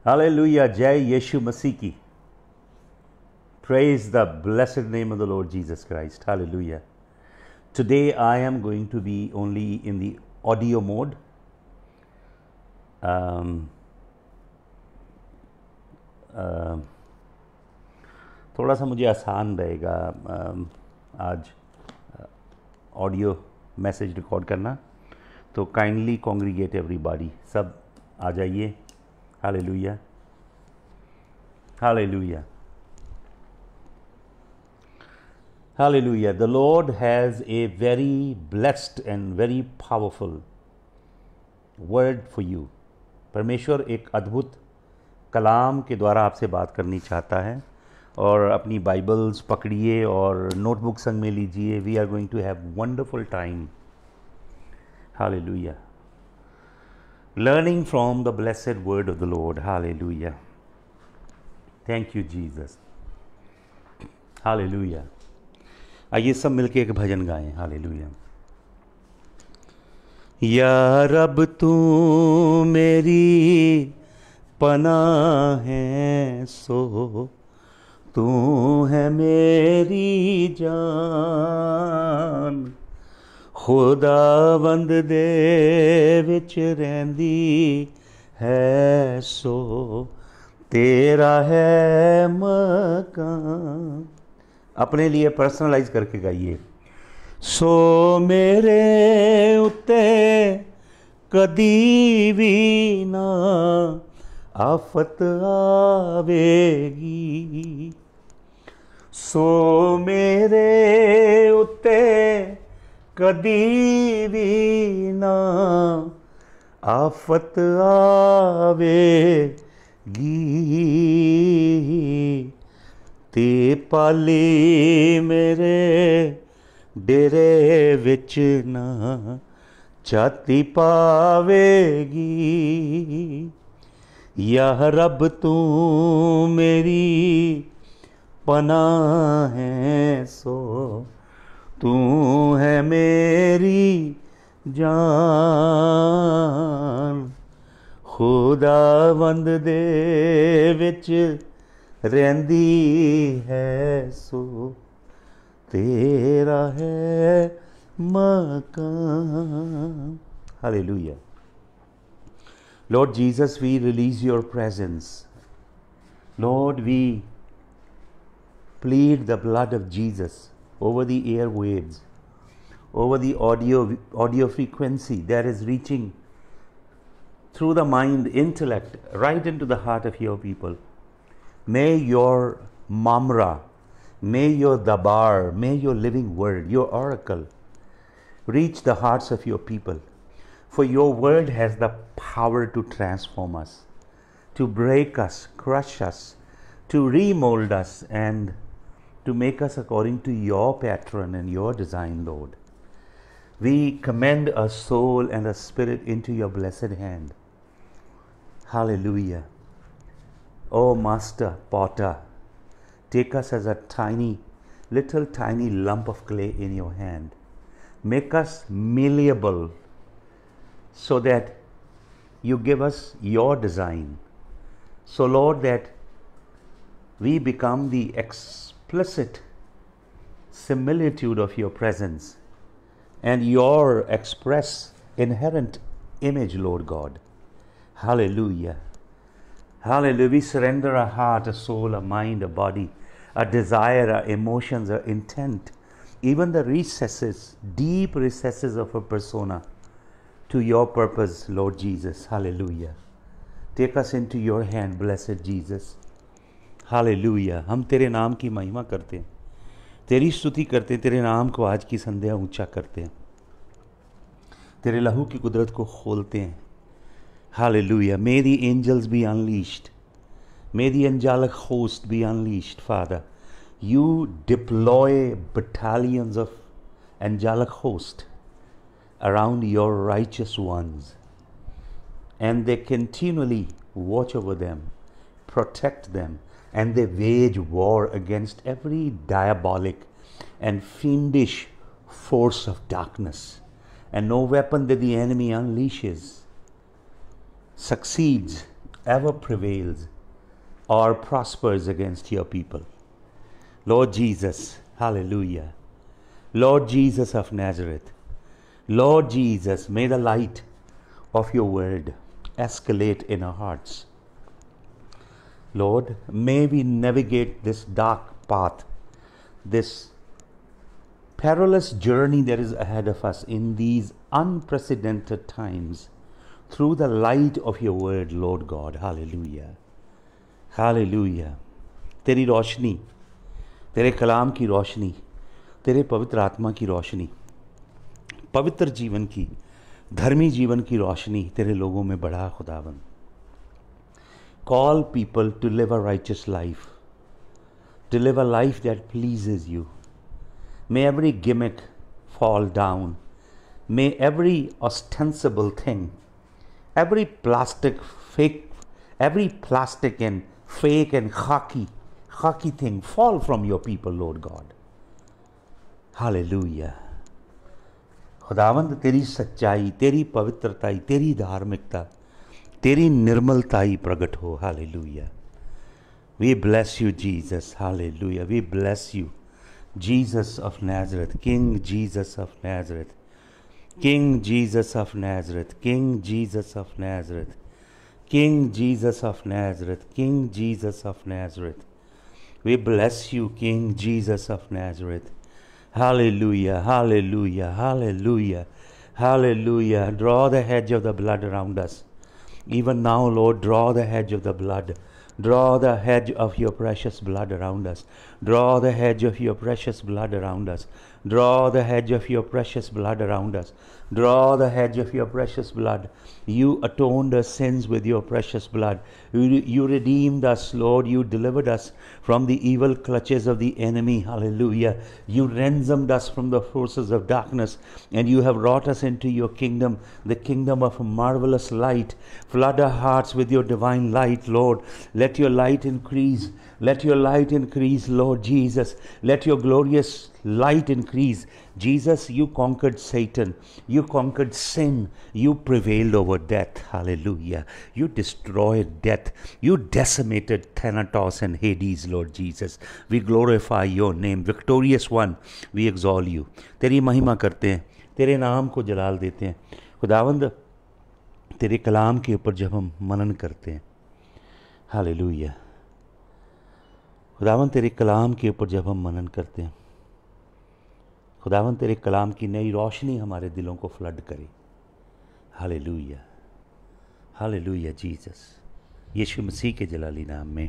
Hallelujah. Jai Yeshu Masih ki. Praise the blessed name of the Lord Jesus Christ. Hallelujah. Today I am going to be only in the audio mode. थोड़ा सा मुझे आसान रहेगा आज audio message record करना, तो kindly congregate everybody, सब आ जाइए. Hallelujah, hallelujah, hallelujah. The Lord has a very blessed and very powerful word for you. परमेश्वर एक अद्भुत कलाम के द्वारा आपसे बात करनी चाहता है, और अपनी बाइबल्स पकड़िए और नोटबुक संग में लीजिए. We are going to have wonderful time. Hallelujah. Learning from the blessed word of the Lord. Hallelujah. Thank you Jesus. Hallelujah. आइए सब मिलके एक भजन गाएं. हालेलुया. या रब तू मेरी पनाह है, सो तू है मेरी जान. खुदावंद दे विच रहिंदी है, सो तेरा है मकान. अपने लिए पर्सनलाइज करके गाइए. सो मेरे उत्ते कदी भी ना आफत आवेगी. सो मेरे उत्ते कदी भी ना आफत आवेगी. ते पाली मेरे डेरे विच ना छाती पावेगी. या रब तू मेरी पनाह है, सो तू है मेरी जान. खुदावंद दे विच रहिंदी है, सो तेरा है मकान. Hallelujah. Lord Jesus, we release your presence. Lord, we plead the blood of Jesus over the airwaves, over the audio frequency that is reaching through the mind, intellect, right into the heart of your people. May your mamra, may your dabar, may your living word, your oracle reach the hearts of your people. For your word has the power to transform us, to break us, crush us, to remold us, and to make us according to your pattern and your design, Lord. We commend our soul and our spirit into your blessed hand. Hallelujah. Oh Master Potter, take us as a little tiny lump of clay in your hand. Make us malleable, so that you give us your design. So Lord, that we become the explicit similitude of your presence and your express inherent image, Lord God. Hallelujah. Hallelujah. We surrender our heart, our soul, our mind, our body, our desire, our emotions, our intent, even the recesses, deep recesses of our persona, to your purpose, Lord Jesus. Hallelujah. Take us into your hand, blessed Jesus. Hallelujah. हम तेरे नाम की महिमा करते हैं, तेरी स्तुति करते हैं, तेरे नाम को आज की संध्या ऊंचा करते हैं, तेरे लहू की कुदरत को खोलते हैं. Hallelujah. May the angels be unleashed. May the angelic host be unleashed, Father. You deploy battalions of angelic host around your righteous ones, and they continually watch over them, protect them, and they wage war against every diabolic and fiendish force of darkness. And no weapon that the enemy unleashes succeeds ever prevails or prospers against your people. Lord Jesus, hallelujah. Lord Jesus of Nazareth, Lord Jesus, may the light of your word escalate in our hearts. Lord, may we navigate this dark path, this perilous journey that is ahead of us in these unprecedented times through the light of your word, Lord God. Hallelujah. Hallelujah. तेरी रोशनी, तेरे कलाम की रोशनी, तेरे पवित्र आत्मा की रोशनी, पवित्र जीवन की, धर्मी जीवन की रोशनी तेरे लोगों में बढ़ा खुदावन. Call people to live a righteous life, to live a life that pleases you. May every gimmick fall down. May every ostensible thing, every plastic and fake and khaki thing fall from your people, Lord God. Hallelujah. खुदावंद तेरी सच्चाई, तेरी पवित्रताई, तेरी धार्मिकता, तेरी निर्मलताई प्रकट हो. Hallelujah. We bless you, Jesus. Hallelujah. We bless you, Jesus of Nazareth, King Jesus of Nazareth, King Jesus of Nazareth, King Jesus of Nazareth, King Jesus of Nazareth, King Jesus of Nazareth. We bless you, King Jesus of Nazareth. Hallelujah, hallelujah, hallelujah, hallelujah. Draw the hedge of the blood around us. Even now, Lord, draw the hedge of the blood. Draw the hedge of your precious blood around us. Draw the hedge of your precious blood around us. Draw the hedge of your precious blood around us. Draw the hedge of your precious blood. You atoned our sins with your precious blood. You redeemed us, Lord. You delivered us from the evil clutches of the enemy. Hallelujah. You ransomed us from the forces of darkness, and you have brought us into your kingdom, the kingdom of marvelous light. Flood our hearts with your divine light, Lord. Let your light increase. Let your light increase, Lord Jesus. Let your glorious light increase. Jesus, you conquered Satan. You conquered sin. You prevailed over death. Hallelujah. You destroyed death. You decimated Thanatos and Hades, Lord Jesus. We glorify your name. Victorious one, we exalt you. तेरी महिमा करते हैं, तेरे नाम को जलाल देते हैं. खुदावंद, तेरे कलाम के ऊपर जब हम मनन करते हैं, हालेलुया. खुदावंद, तेरे कलाम के ऊपर जब हम मनन करते हैं, खुदावंद तेरे कलाम की नई रोशनी हमारे दिलों को फ्लड करे. Hallelujah, hallelujah Jesus. यीशु मसीह के जलाली नाम में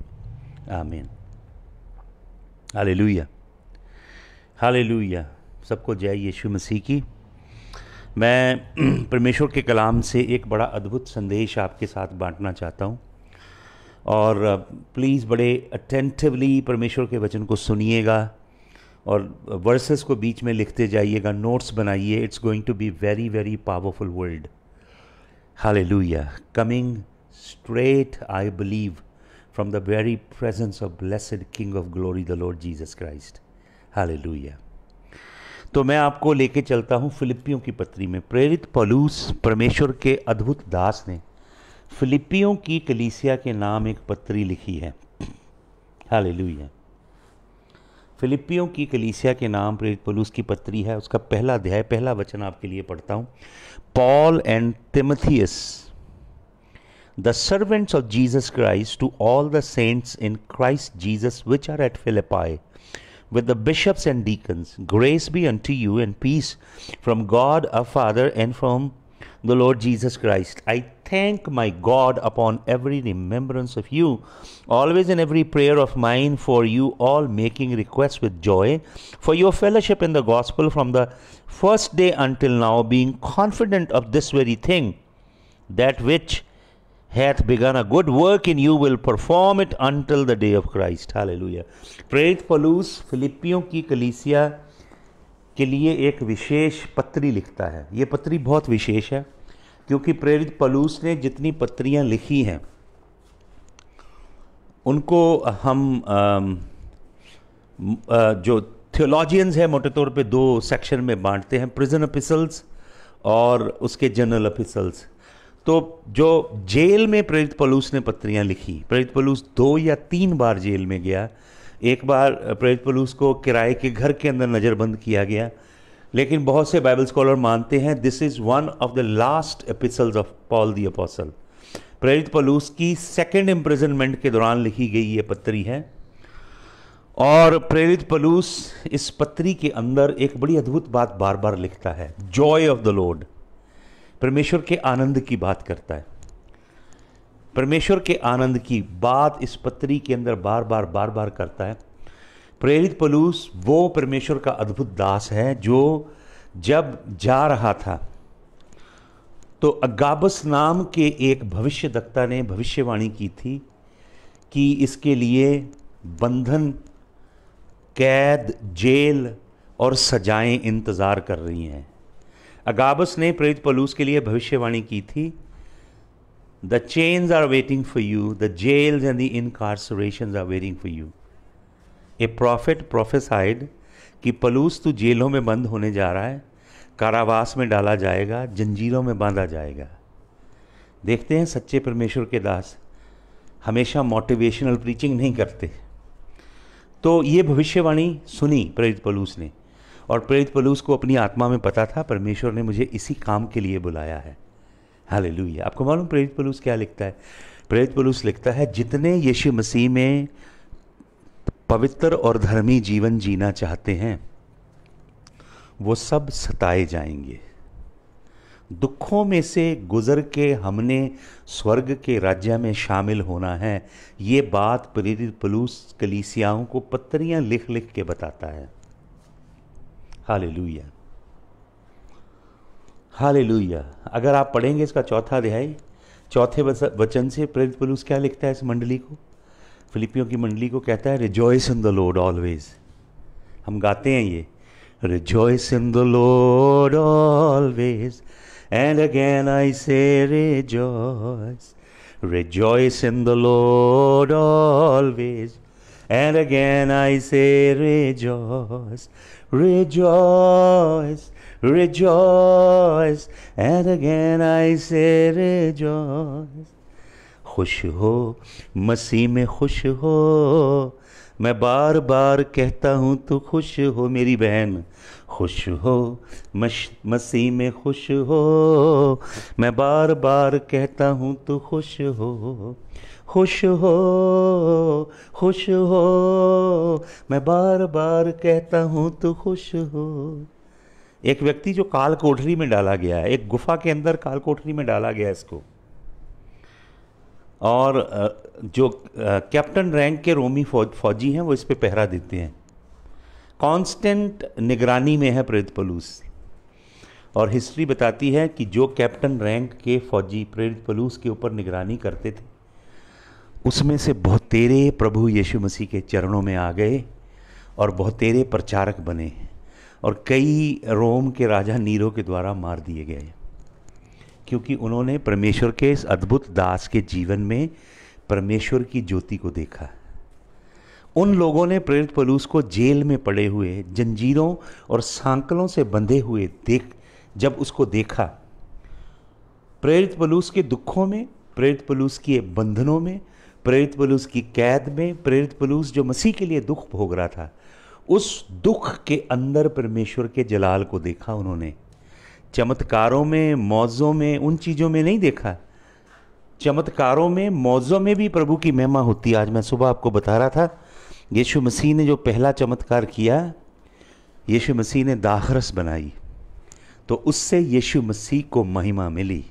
आमीन. Hallelujah, hallelujah. सबको जय यीशु मसीह की. मैं परमेश्वर के कलाम से एक बड़ा अद्भुत संदेश आपके साथ बांटना चाहता हूँ, और प्लीज़ बड़े अटेंटिवली परमेश्वर के वचन को सुनिएगा और वर्सेस को बीच में लिखते जाइएगा, नोट्स बनाइए. It's going to be very very powerful word. Hallelujah. Coming straight, I believe, from the very presence of blessed king of glory, the Lord Jesus Christ. Hallelujah. तो मैं आपको लेके चलता हूँ फिलिपियों की पत्री में. प्रेरित पौलुस, परमेश्वर के अद्भुत दास, ने फिलिपियों की कलीसिया के नाम एक पत्री लिखी है. हालेलुया. फिलिपियों की कलीसिया के नाम प्रेरित पौलुस की पत्री है. उसका पहला अध्याय, पहला वचन आपके लिए पढ़ता हूँ. Paul and Timotheus, the servants of Jesus Christ, to all the saints in Christ Jesus which are at Philippi, with the bishops and deacons, grace be unto you and peace from God our Father and from the Lord Jesus Christ. I thank my God upon every remembrance of you, always in every prayer of mine for you all, making requests with joy for your fellowship in the gospel from the first day until now, being confident of this very thing, that which hath begun a good work in you will perform it until the day of Christ. Hallelujah. प्रेरित पौलुस फिलिपियों की कलीसिया के लिए एक विशेष पत्री लिखता है. ये पत्री बहुत विशेष है क्योंकि प्रेरित पौलुस ने जितनी पत्रियां लिखी हैं उनको हम जो थियोलॉजियंस है मोटे तौर पे दो सेक्शन में बांटते हैं, प्रिजन एपिसल्स और उसके जनरल एपिसल्स. तो जो जेल में प्रेरित पौलुस ने पत्रियां लिखी, प्रेरित पौलुस 2 या 3 बार जेल में गया। एक बार प्रेरित पौलुस को किराए के घर के अंदर नज़रबंद किया गया, लेकिन बहुत से बाइबल स्कॉलर मानते हैं this is one of the last epistles of Paul the apostle. प्रेरित पौलुस की सेकेंड इम्प्रिजनमेंट के दौरान लिखी गई ये पत्री है। और प्रेरित पौलुस इस पत्री के अंदर एक बड़ी अद्भुत बात बार बार लिखता है, जॉय ऑफ द लॉर्ड, परमेश्वर के आनंद की बात करता है। परमेश्वर के आनंद की बात इस पत्री के अंदर बार बार करता है। प्रेरित पौलुस वो परमेश्वर का अद्भुत दास है जो जब जा रहा था तो अगाबस नाम के एक भविष्यद्वक्ता ने भविष्यवाणी की थी कि इसके लिए बंधन, कैद, जेल और सजाएं इंतज़ार कर रही हैं। अगाबस ने प्रेरित पौलुस के लिए भविष्यवाणी की थी, the chains are waiting for you, the jails and the incarcerations are waiting for you. A prophet prophesied कि पौलुस तू जेलों में बंद होने जा रहा है, कारावास में डाला जाएगा, जंजीरों में बांधा जाएगा। देखते हैं सच्चे परमेश्वर के दास हमेशा मोटिवेशनल प्रीचिंग नहीं करते। तो ये भविष्यवाणी सुनी प्रेरित पौलुस ने, और प्रेरित पौलुस को अपनी आत्मा में पता था परमेश्वर ने मुझे इसी काम के लिए बुलाया है। हालेलुया। आपको मालूम प्रेरित पौलुस क्या लिखता है? प्रेरित पौलुस लिखता है, जितने यीशु मसीह में पवित्र और धर्मी जीवन जीना चाहते हैं वो सब सताए जाएंगे। दुखों में से गुजर के हमने स्वर्ग के राज्य में शामिल होना है। ये बात प्रेरित पौलुस कलीसियाओं को पत्रियां लिख लिख के बताता है। Hallelujah, hallelujah. अगर आप पढ़ेंगे इसका 4था अध्याय 4थे वचन से प्रेरित पौलुस क्या लिखता है इस मंडली को, फिलिपियों की मंडली को कहता है, rejoice in the Lord always. हम गाते हैं ये, rejoice in the Lord always, and again I say rejoice, rejoice in the Lord always, and again I say rejoice, rejoice, rejoice, and again I say rejoice। खुश हो मसीह में, खुश हो, मैं बार बार कहता हूँ तू खुश हो मेरी बहन, खुश हो मसीह में, खुश हो, मैं बार बार कहता हूँ तू खुश हो, खुश हो, खुश हो, मैं बार बार कहता हूँ तू खुश हो। एक व्यक्ति जो काल कोठरी में डाला गया है, एक गुफा के अंदर काल कोठरी में डाला गया इसको, और जो कैप्टन रैंक के रोमी फौजी हैं वो इस पे पहरा देते हैं। कांस्टेंट निगरानी में है प्रेरित पौलुस, और हिस्ट्री बताती है कि जो कैप्टन रैंक के फौजी प्रेरित पौलुस के ऊपर निगरानी करते थे उसमें से बहुतेरे प्रभु यीशु मसीह के चरणों में आ गए और बहुतेरे प्रचारक बने, और कई रोम के राजा नीरो के द्वारा मार दिए गए क्योंकि उन्होंने परमेश्वर के इस अद्भुत दास के जीवन में परमेश्वर की ज्योति को देखा। उन लोगों ने प्रेरित पौलुस को जेल में पड़े हुए, जंजीरों और सांकलों से बंधे हुए जब उसको देखा, प्रेरित पौलुस के दुखों में, प्रेरित पौलुस के बंधनों में, प्रेरित पौलुस की कैद में, प्रेरित पौलुस जो मसीह के लिए दुख भोग रहा था, उस दुख के अंदर परमेश्वर के जलाल को देखा उन्होंने। चमत्कारों में, मौजों में, उन चीज़ों में नहीं देखा। चमत्कारों में, मौजों में भी प्रभु की महिमा होती है। आज मैं सुबह आपको बता रहा था, यीशु मसीह ने जो पहला चमत्कार किया, यीशु मसीह ने दाखरस बनाई, तो उससे यीशु मसीह को महिमा मिली।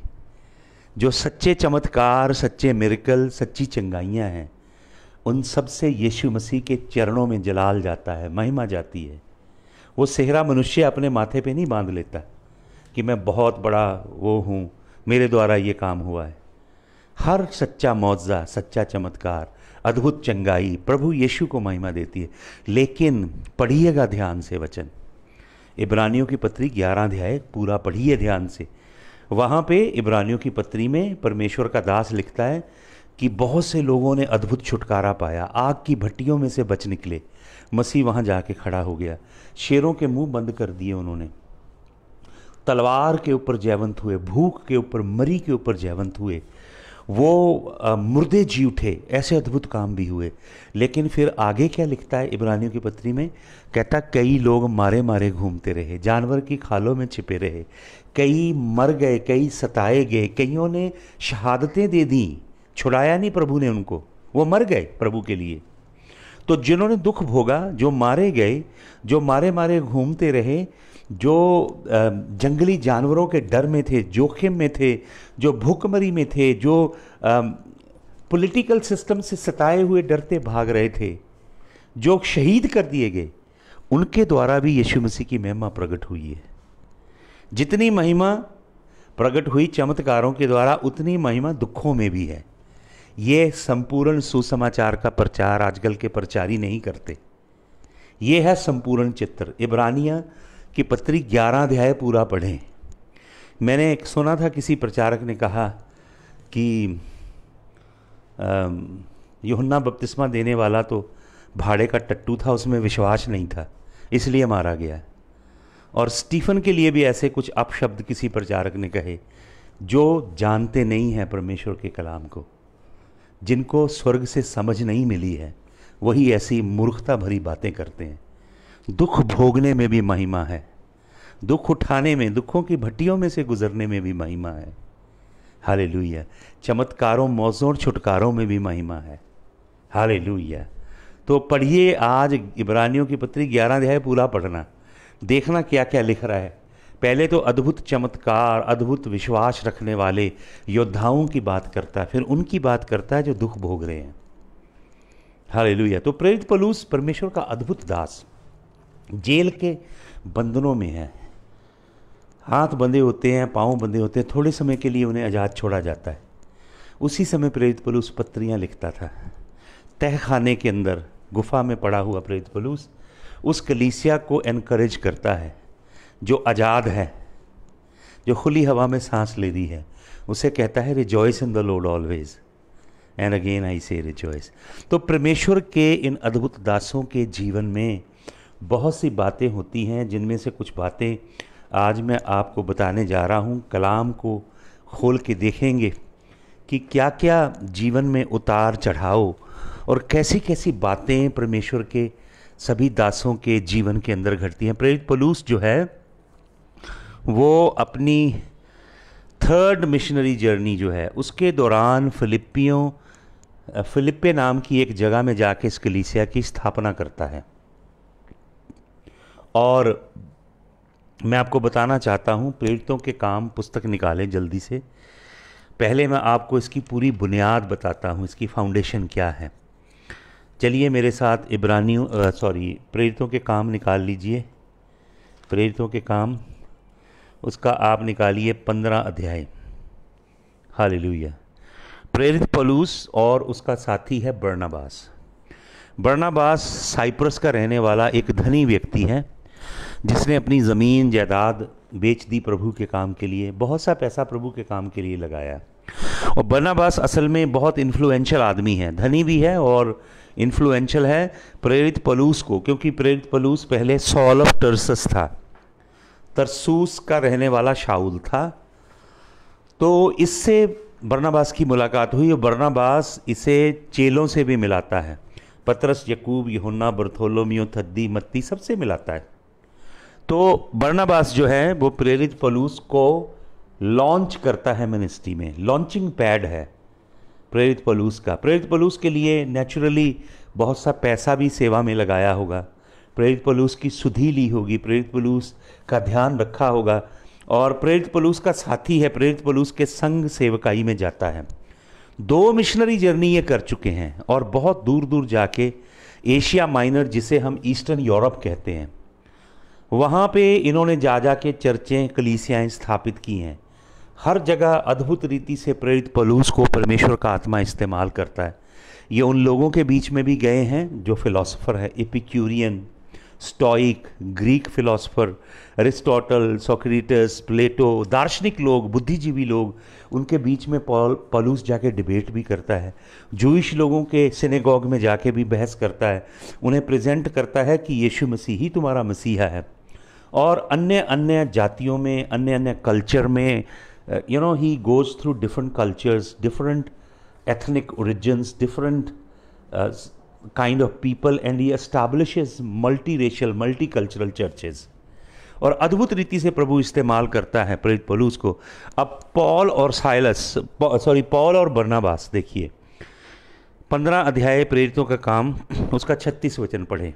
जो सच्चे चमत्कार, सच्चे मिरेकल, सच्ची चंगाइयाँ हैं, उन सब से यीशु मसीह के चरणों में जलाल जाता है, महिमा जाती है। वो सेहरा मनुष्य अपने माथे पे नहीं बांध लेता कि मैं बहुत बड़ा वो हूँ, मेरे द्वारा ये काम हुआ है। हर सच्चा मौजा, सच्चा चमत्कार, अद्भुत चंगाई प्रभु यीशु को महिमा देती है। लेकिन पढ़िएगा ध्यान से वचन, इब्रानियों की पत्री 11 अध्याय पूरा पढ़िए ध्यान से। वहाँ पे इब्रानियों की पत्री में परमेश्वर का दास लिखता है कि बहुत से लोगों ने अद्भुत छुटकारा पाया, आग की भट्टियों में से बच निकले। मसीह वहाँ जाके खड़ा हो गया, शेरों के मुंह बंद कर दिए उन्होंने। तलवार के ऊपर जयवंत हुए, भूख के ऊपर, मरी के ऊपर जयवंत हुए, वो मुर्दे जी उठे, ऐसे अद्भुत काम भी हुए। लेकिन फिर आगे क्या लिखता है इब्रानियों की पत्री में? कहता कई लोग मारे मारे घूमते रहे, जानवर की खालों में छिपे रहे, कई मर गए, कई सताए गए, कईयों ने शहादतें दे दी, छुड़ाया नहीं प्रभु ने उनको, वो मर गए प्रभु के लिए। तो जिन्होंने दुख भोगा, जो मारे गए, जो मारे मारे घूमते रहे, जो जंगली जानवरों के डर में थे, जोखिम में थे, जो भूखमरी में थे, जो पॉलिटिकल सिस्टम से सताए हुए डरते भाग रहे थे, जो शहीद कर दिए गए, उनके द्वारा भी यीशु मसीह की महिमा प्रकट हुई है। जितनी महिमा प्रकट हुई चमत्कारों के द्वारा, उतनी महिमा दुखों में भी है। ये संपूर्ण सुसमाचार का प्रचार आजकल के प्रचारी नहीं करते। ये है संपूर्ण चित्र। इब्रानिया की पत्री 11 अध्याय पूरा पढ़ें। मैंने एक सुना था, किसी प्रचारक ने कहा कि यूहन्ना बपतिस्मा देने वाला तो भाड़े का टट्टू था, उसमें विश्वास नहीं था, इसलिए मारा गया। और स्टीफन के लिए भी ऐसे कुछ अपशब्द किसी प्रचारक ने कहे, जो जानते नहीं हैं परमेश्वर के कलाम को, जिनको स्वर्ग से समझ नहीं मिली है, वही ऐसी मूर्खता भरी बातें करते हैं। दुख भोगने में भी महिमा है, दुख उठाने में, दुखों की भट्टियों में से गुजरने में भी महिमा है। हालेलुया। चमत्कारों, मौजों और छुटकारों में भी महिमा है। हालेलुया। तो पढ़िए आज इब्रानियों की पत्री 11 अध्याय पूरा पढ़ना, देखना क्या क्या लिख रहा है। पहले तो अद्भुत चमत्कार, अद्भुत विश्वास रखने वाले योद्धाओं की बात करता है, फिर उनकी बात करता है जो दुख भोग रहे हैं। हालेलुया। तो प्रेरित पौलुस परमेश्वर का अद्भुत दास जेल के बंधनों में है, हाथ बंधे होते हैं, पांव बंधे होते हैं, थोड़े समय के लिए उन्हें आज़ाद छोड़ा जाता है। उसी समय प्रेरित पौलुस पत्रियां लिखता था। तहखाने के अंदर गुफा में पड़ा हुआ प्रेरित पौलुस उस कलीसिया को एनकरेज करता है जो आज़ाद है, जो खुली हवा में सांस ले दी है। उसे कहता है rejoice in the Lord always, and again I say rejoice. तो परमेश्वर के इन अद्भुत दासों के जीवन में बहुत सी बातें होती हैं, जिनमें से कुछ बातें आज मैं आपको बताने जा रहा हूँ। कलाम को खोल के देखेंगे कि क्या क्या जीवन में उतार चढ़ाव और कैसी कैसी बातें परमेश्वर के सभी दासों के जीवन के अंदर घटती हैं। प्रेरित पौलुस जो है वो अपनी 3rd मिशनरी जर्नी जो है उसके दौरान फिलिप्पे नाम की एक जगह में जाके इस कलीसिया की स्थापना करता है। और मैं आपको बताना चाहता हूँ, प्रेरितों के काम पुस्तक निकालें जल्दी से। पहले मैं आपको इसकी पूरी बुनियाद बताता हूँ, इसकी फाउंडेशन क्या है। चलिए मेरे साथ प्रेरितों के काम निकाल लीजिए। प्रेरितों के काम, उसका आप निकालिए 15 अध्याय। हालेलुया। प्रेरित पौलुस और उसका साथी है बरनबास। बरनबास साइप्रस का रहने वाला एक धनी व्यक्ति है, जिसने अपनी ज़मीन जायदाद बेच दी प्रभु के काम के लिए, बहुत सा पैसा प्रभु के काम के लिए लगाया। और बरनबास असल में बहुत इन्फ्लुएंशियल आदमी है, धनी भी है और इन्फ्लुएंशियल है प्रेरित पौलुस को, क्योंकि प्रेरित पौलुस पहले सॉल ऑफ टर्सस था, तरसूस का रहने वाला शाऊल था। तो इससे बरनबास की मुलाकात हुई और बरनबास इसे चेलों से भी मिलाता है। पतरस, यकूब, यूहन्ना, बरथोलोमियो, थद्दी, मत्ती, सबसे मिलाता है। तो बरनबास जो है वो प्रेरित पौलुस को लॉन्च करता है मिनिस्ट्री में, लॉन्चिंग पैड है प्रेरित पौलुस का। प्रेरित पौलुस के लिए नेचुरली बहुत सा पैसा भी सेवा में लगाया होगा, प्रेरित पौलुस की सुधि ली होगी, प्रेरित पौलुस का ध्यान रखा होगा। और प्रेरित पौलुस का साथी है, प्रेरित पौलुस के संग सेवकाई में जाता है। 2 मिशनरी जर्नी ये कर चुके हैं और बहुत दूर दूर जाके एशिया माइनर, जिसे हम ईस्टर्न यूरोप कहते हैं, वहाँ पे इन्होंने जा के चर्चें, कलीसियाएँ स्थापित की हैं। हर जगह अद्भुत रीति से प्रेरित पौलुस को परमेश्वर का आत्मा इस्तेमाल करता है। ये उन लोगों के बीच में भी गए हैं जो फिलोसोफर है, Epicurean, Stoic, Greek philosopher, Aristotle, Socrates, Plato, दार्शनिक लोग, बुद्धिजीवी लोग, उनके बीच में पौलुस जाके डिबेट भी करता है। जूइश लोगों के सिनेगॉग में जाके भी बहस करता है, उन्हें प्रेजेंट करता है कि यीशु मसीह ही तुम्हारा मसीहा है। और अन्य अन्य जातियों में, अन्य अन्य कल्चर में, he goes through different cultures, different ethnic origins, different kind of people, and he establishes multiracial, multicultural churches. और अद्भुत रीति से प्रभु इस्तेमाल करता है प्रेरित पौलुस को। अब पॉल और बरनबास देखिए, 15 अध्याय प्रेरितों का काम, उसका 36 वचन पढ़े।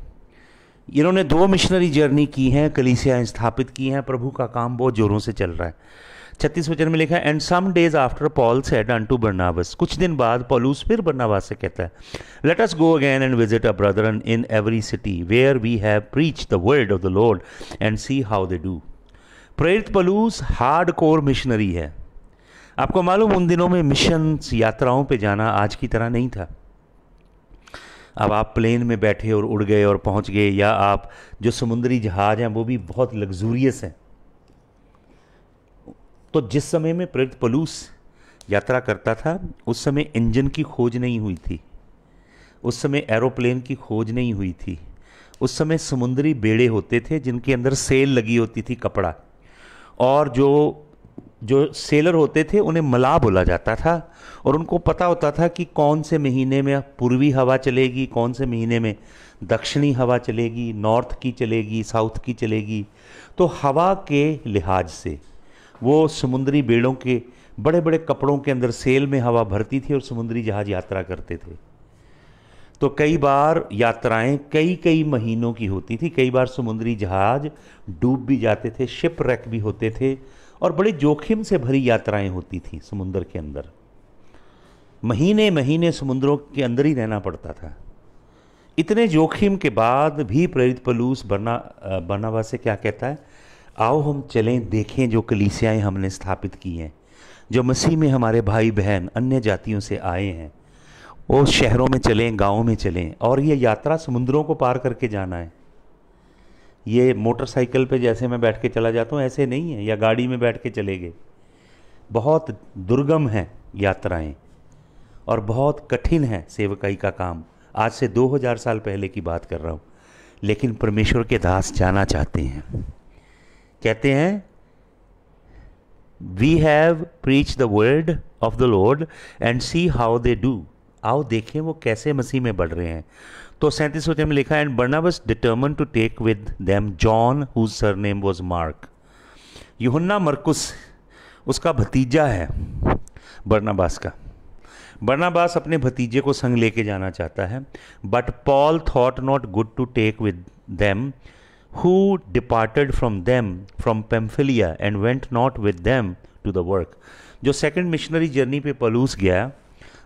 इन्होंने 2 मिशनरी जर्नी की हैं, कलीसियाएं स्थापित की हैं, प्रभु का काम बहुत जोरों से चल रहा है। 36 वचन में लिखा है, and some days after Paul said unto Barnabas, कुछ दिन बाद पौलुस फिर बरनबास से कहता है, let us go again and visit a brethren in every city where we have preached the word of the Lord and see how they do. प्रेरित पौलुस हार्ड कोर मिशनरी है। आपको मालूम, उन दिनों में मिशन यात्राओं पे जाना आज की तरह नहीं था। अब आप प्लेन में बैठे और उड़ गए और पहुंच गए, या आप जो समुद्री जहाज हैं वो भी बहुत लग्जूरियस हैं। तो जिस समय में प्रेरित पौलुस यात्रा करता था, उस समय इंजन की खोज नहीं हुई थी, उस समय एरोप्लेन की खोज नहीं हुई थी, उस समय समुद्री बेड़े होते थे जिनके अंदर सेल लगी होती थी, कपड़ा, और जो सेलर होते थे उन्हें मलाह बोला जाता था, और उनको पता होता था कि कौन से महीने में पूर्वी हवा चलेगी, कौन से महीने में दक्षिणी हवा चलेगी, नॉर्थ की चलेगी, साउथ की चलेगी। तो हवा के लिहाज से वो समुद्री बेड़ों के बड़े बड़े कपड़ों के अंदर सेल में हवा भरती थी और समुद्री जहाज यात्रा करते थे। तो कई बार यात्राएं कई कई महीनों की होती थी, कई बार समुद्री जहाज डूब भी जाते थे, शिप रैक भी होते थे, और बड़ी जोखिम से भरी यात्राएं होती थी समुद्र के अंदर। महीने महीने समुद्रों के अंदर ही रहना पड़ता था। इतने जोखिम के बाद भी प्रेरित पौलुस बरनबास से क्या कहता है, आओ हम चलें, देखें जो कलीसियाएं हमने स्थापित की हैं, जो मसीह में हमारे भाई बहन अन्य जातियों से आए हैं, वो शहरों में चलें, गाँव में चलें। और ये यात्रा समुद्रों को पार करके जाना है। ये मोटरसाइकिल पे जैसे मैं बैठ के चला जाता हूँ ऐसे नहीं है, या गाड़ी में बैठ के चले गए। बहुत दुर्गम है यात्राएं और बहुत कठिन है सेवकाई का काम। आज से 2000 साल पहले की बात कर रहा हूँ, लेकिन परमेश्वर के दास जाना चाहते हैं। कहते हैं, we have preach the word of the Lord and see how they do. आओ देखें वो कैसे मसीह में बढ़ रहे हैं। तो 37 वचन में लिखा है, and Barnabas determined to take with them John whose surname was Mark. यूहन्ना मरकुस उसका भतीजा है बरनबास का। बरनबास अपने भतीजे को संग लेके जाना चाहता है, but Paul thought not good to take with them who departed from them from Pamphylia and went not with them to the work। जो सेकंड मिशनरी जर्नी पे पौलुस गया,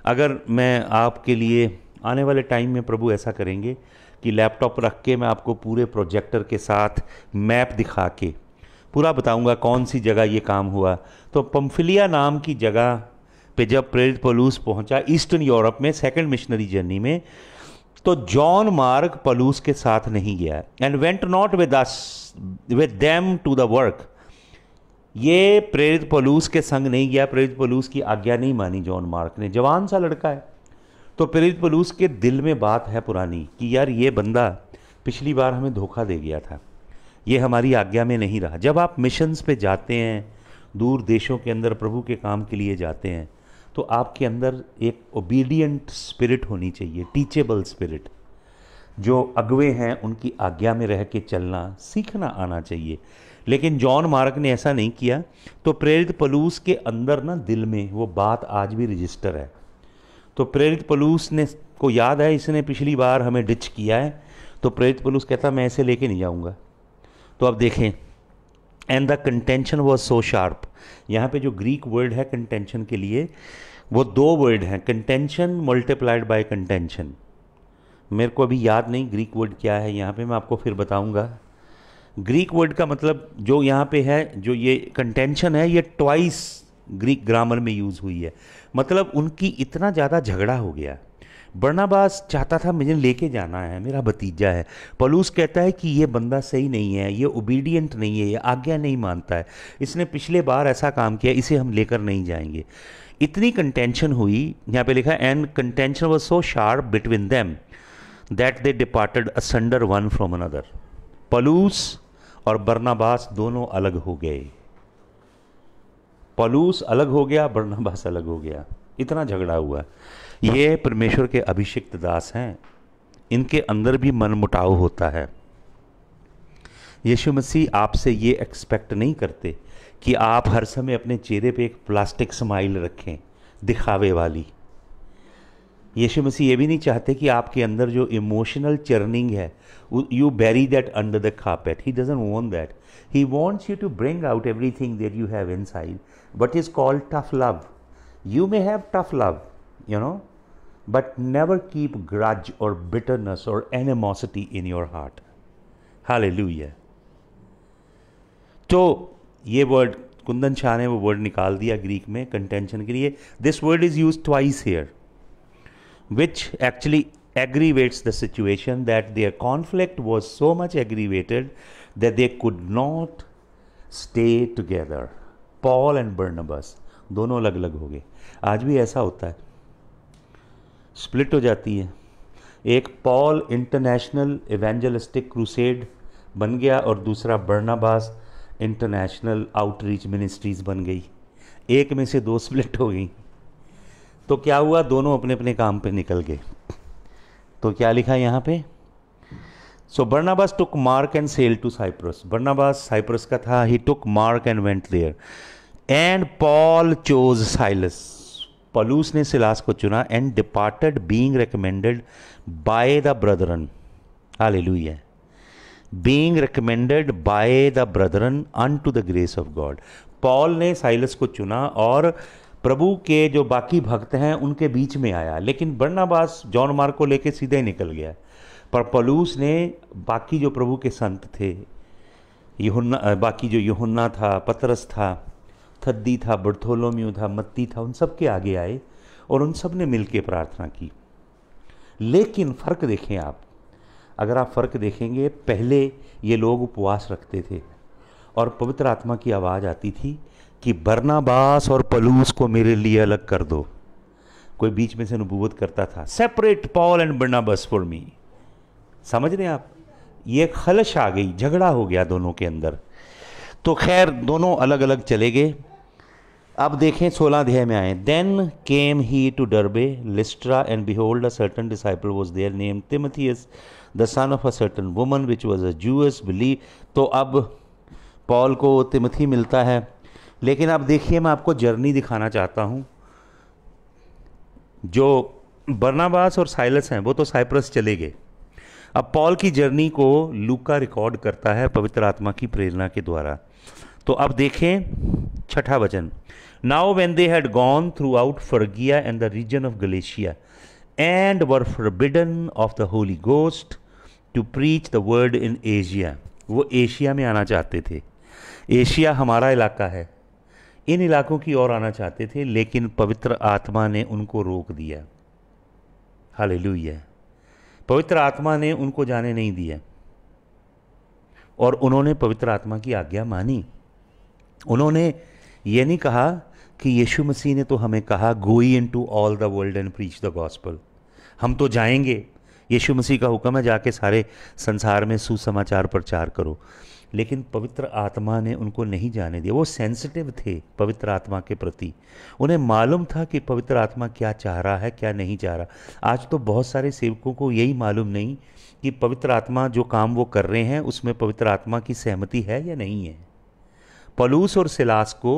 अगर मैं आपके लिए आने वाले टाइम में प्रभु ऐसा करेंगे कि लैपटॉप रख के मैं आपको पूरे प्रोजेक्टर के साथ मैप दिखा के पूरा बताऊंगा कौन सी जगह ये काम हुआ। तो पंफिलिया नाम की जगह पे जब प्रेरित पौलुस पहुंचा ईस्टर्न यूरोप में सेकंड मिशनरी जर्नी में, तो जॉन मार्क पौलुस के साथ नहीं गया, and went not with them to the work. ये प्रेरित पौलुस के संग नहीं गया, प्रेरित पौलुस की आज्ञा नहीं मानी जॉन मार्क ने। जवान सा लड़का है, तो प्रेरित पौलुस के दिल में बात है पुरानी कि यार ये बंदा पिछली बार हमें धोखा दे गया था, ये हमारी आज्ञा में नहीं रहा। जब आप मिशंस पे जाते हैं, दूर देशों के अंदर प्रभु के काम के लिए जाते हैं, तो आपके अंदर एक ओबीडियंट स्पिरिट होनी चाहिए, टीचेबल स्पिरिट। जो अगवे हैं उनकी आज्ञा में रह के चलना सीखना आना चाहिए। लेकिन जॉन मार्क ने ऐसा नहीं किया। तो प्रेरित पौलुस के अंदर ना दिल में वो बात आज भी रजिस्टर है। तो प्रेरित पौलुस ने को याद है इसने पिछली बार हमें डिच किया है, तो प्रेरित पौलुस कहता मैं ऐसे लेके नहीं जाऊँगा। तो अब देखें, and the contention was so sharp. यहाँ पे जो ग्रीक वर्ड है कंटेंशन के लिए, वो दो वर्ड हैं, कंटेंशन मल्टीप्लाइड बाय कंटेंशन। मेरे को अभी याद नहीं ग्रीक वर्ड क्या है यहाँ पे, मैं आपको फिर बताऊँगा। ग्रीक वर्ड का मतलब जो यहाँ पे है, जो ये कंटेंशन है, ये ट्वाइस ग्रीक ग्रामर में यूज़ हुई है। मतलब उनकी इतना ज़्यादा झगड़ा हो गया। बरनबास चाहता था मुझे लेके जाना है, मेरा भतीजा है। पौलुस कहता है कि ये बंदा सही नहीं है, ये ओबीडियंट नहीं है, ये आज्ञा नहीं मानता है, इसने पिछले बार ऐसा काम किया, इसे हम लेकर नहीं जाएंगे। इतनी कंटेंशन हुई, यहाँ पे लिखा है and contention was so sharp between them that they departed asunder one from another. पौलुस और बरनबास दोनों अलग हो गए। पौलुस अलग हो गया, बरनबास अलग हो गया, इतना झगड़ा हुआ। ये परमेश्वर के अभिषिक्त दास हैं, इनके अंदर भी मनमुटाव होता है। यीशु मसीह आपसे ये एक्सपेक्ट नहीं करते कि आप हर समय अपने चेहरे पे एक प्लास्टिक स्माइल रखें, दिखावे वाली। यीशु मसीह ये भी नहीं चाहते कि आपके अंदर जो इमोशनल चर्निंग है, you bury that under the carpet. He doesn't want that. He wants you to bring out everything that you have inside, but is called tough love. You may have tough love, you know, but never keep grudge or bitterness or animosity in your heart. Hallelujah. तो ये word Kundan Shah ने वो word निकाल दिया Greek में contention के लिए। This word is use twice here, which actually aggravates the situation that their conflict was so much aggravated that they could not stay together. Paul and Barnabas दोनों अलग अलग हो गए। आज भी ऐसा होता है, स्प्लिट हो जाती है। एक पॉल इंटरनेशनल इवेंजलिस्टिक क्रूसेड बन गया और दूसरा बरनबास इंटरनेशनल आउटरीच मिनिस्ट्रीज बन गई। एक में से दो स्प्लिट हो गई। तो क्या हुआ, दोनों अपने अपने काम पे निकल गए। तो क्या लिखा यहाँ पे, so Barnabas took Mark and sail to Cyprus. Barnabas Cyprus का था, he took Mark and went there, and Paul chose Silas. पौलुस ने सिलास को चुना, and departed being recommended by the brethren. Hallelujah. Being recommended by the brethren unto the grace of God. Paul ने Silas को चुना और प्रभु के जो बाकी भक्त हैं उनके बीच में आया, लेकिन बरनबास जॉन मार्क को लेके सीधे निकल गया। पर पौलुस ने बाकी जो प्रभु के संत थे, बाकी जो यूहन्ना था, पतरस था, थद्दी था, बर्थोलोम्यू था, मत्ती था, उन सब के आगे आए और उन सब ने मिल के प्रार्थना की। लेकिन फ़र्क देखें आप, अगर आप फ़र्क देखेंगे, पहले ये लोग उपवास रखते थे और पवित्र आत्मा की आवाज़ आती थी कि बरनबास और पौलुस को मेरे लिए अलग कर दो। कोई बीच में से नबूवत करता था, separate Paul and Barnabas for me. समझ रहे हैं आप, ये खलश आ गई, झगड़ा हो गया दोनों के अंदर। तो खैर दोनों अलग अलग चले गए। अब देखें 16 अध्याय में आए, then came he to Derbe Lystra and behold a certain disciple was there name Timotheus the son of a certain woman which was a Jewish believe. तो अब पॉल को तिमोथी मिलता है। लेकिन अब देखिए, मैं आपको जर्नी दिखाना चाहता हूँ। जो बरनबास और साइलस हैं वो तो साइप्रस चले गए। अब पॉल की जर्नी को लूका रिकॉर्ड करता है पवित्र आत्मा की प्रेरणा के द्वारा। तो अब देखें 6वां वचन, now when they had gone through Phrygia and the region of Galatia and were forbidden of the Holy Ghost to preach the word in Asia. वो एशिया में आना चाहते थे। एशिया हमारा इलाका है, इन इलाकों की ओर आना चाहते थे, लेकिन पवित्र आत्मा ने उनको रोक दिया। हालेलुया। पवित्र आत्मा ने उनको जाने नहीं दिया और उन्होंने पवित्र आत्मा की आज्ञा मानी। उन्होंने ये नहीं कहा कि यीशु मसीह ने तो हमें कहा go into all the world and preach the gospel, हम तो जाएंगे। यीशु मसीह का हुक्म है जाके सारे संसार में सुसमाचार प्रचार करो। लेकिन पवित्र आत्मा ने उनको नहीं जाने दिया। वो सेंसिटिव थे पवित्र आत्मा के प्रति। उन्हें मालूम था कि पवित्र आत्मा क्या चाह रहा है, क्या नहीं चाह रहा। आज तो बहुत सारे सेवकों को यही मालूम नहीं कि पवित्र आत्मा जो काम वो कर रहे हैं उसमें पवित्र आत्मा की सहमति है या नहीं है। पौलुस और सिलास को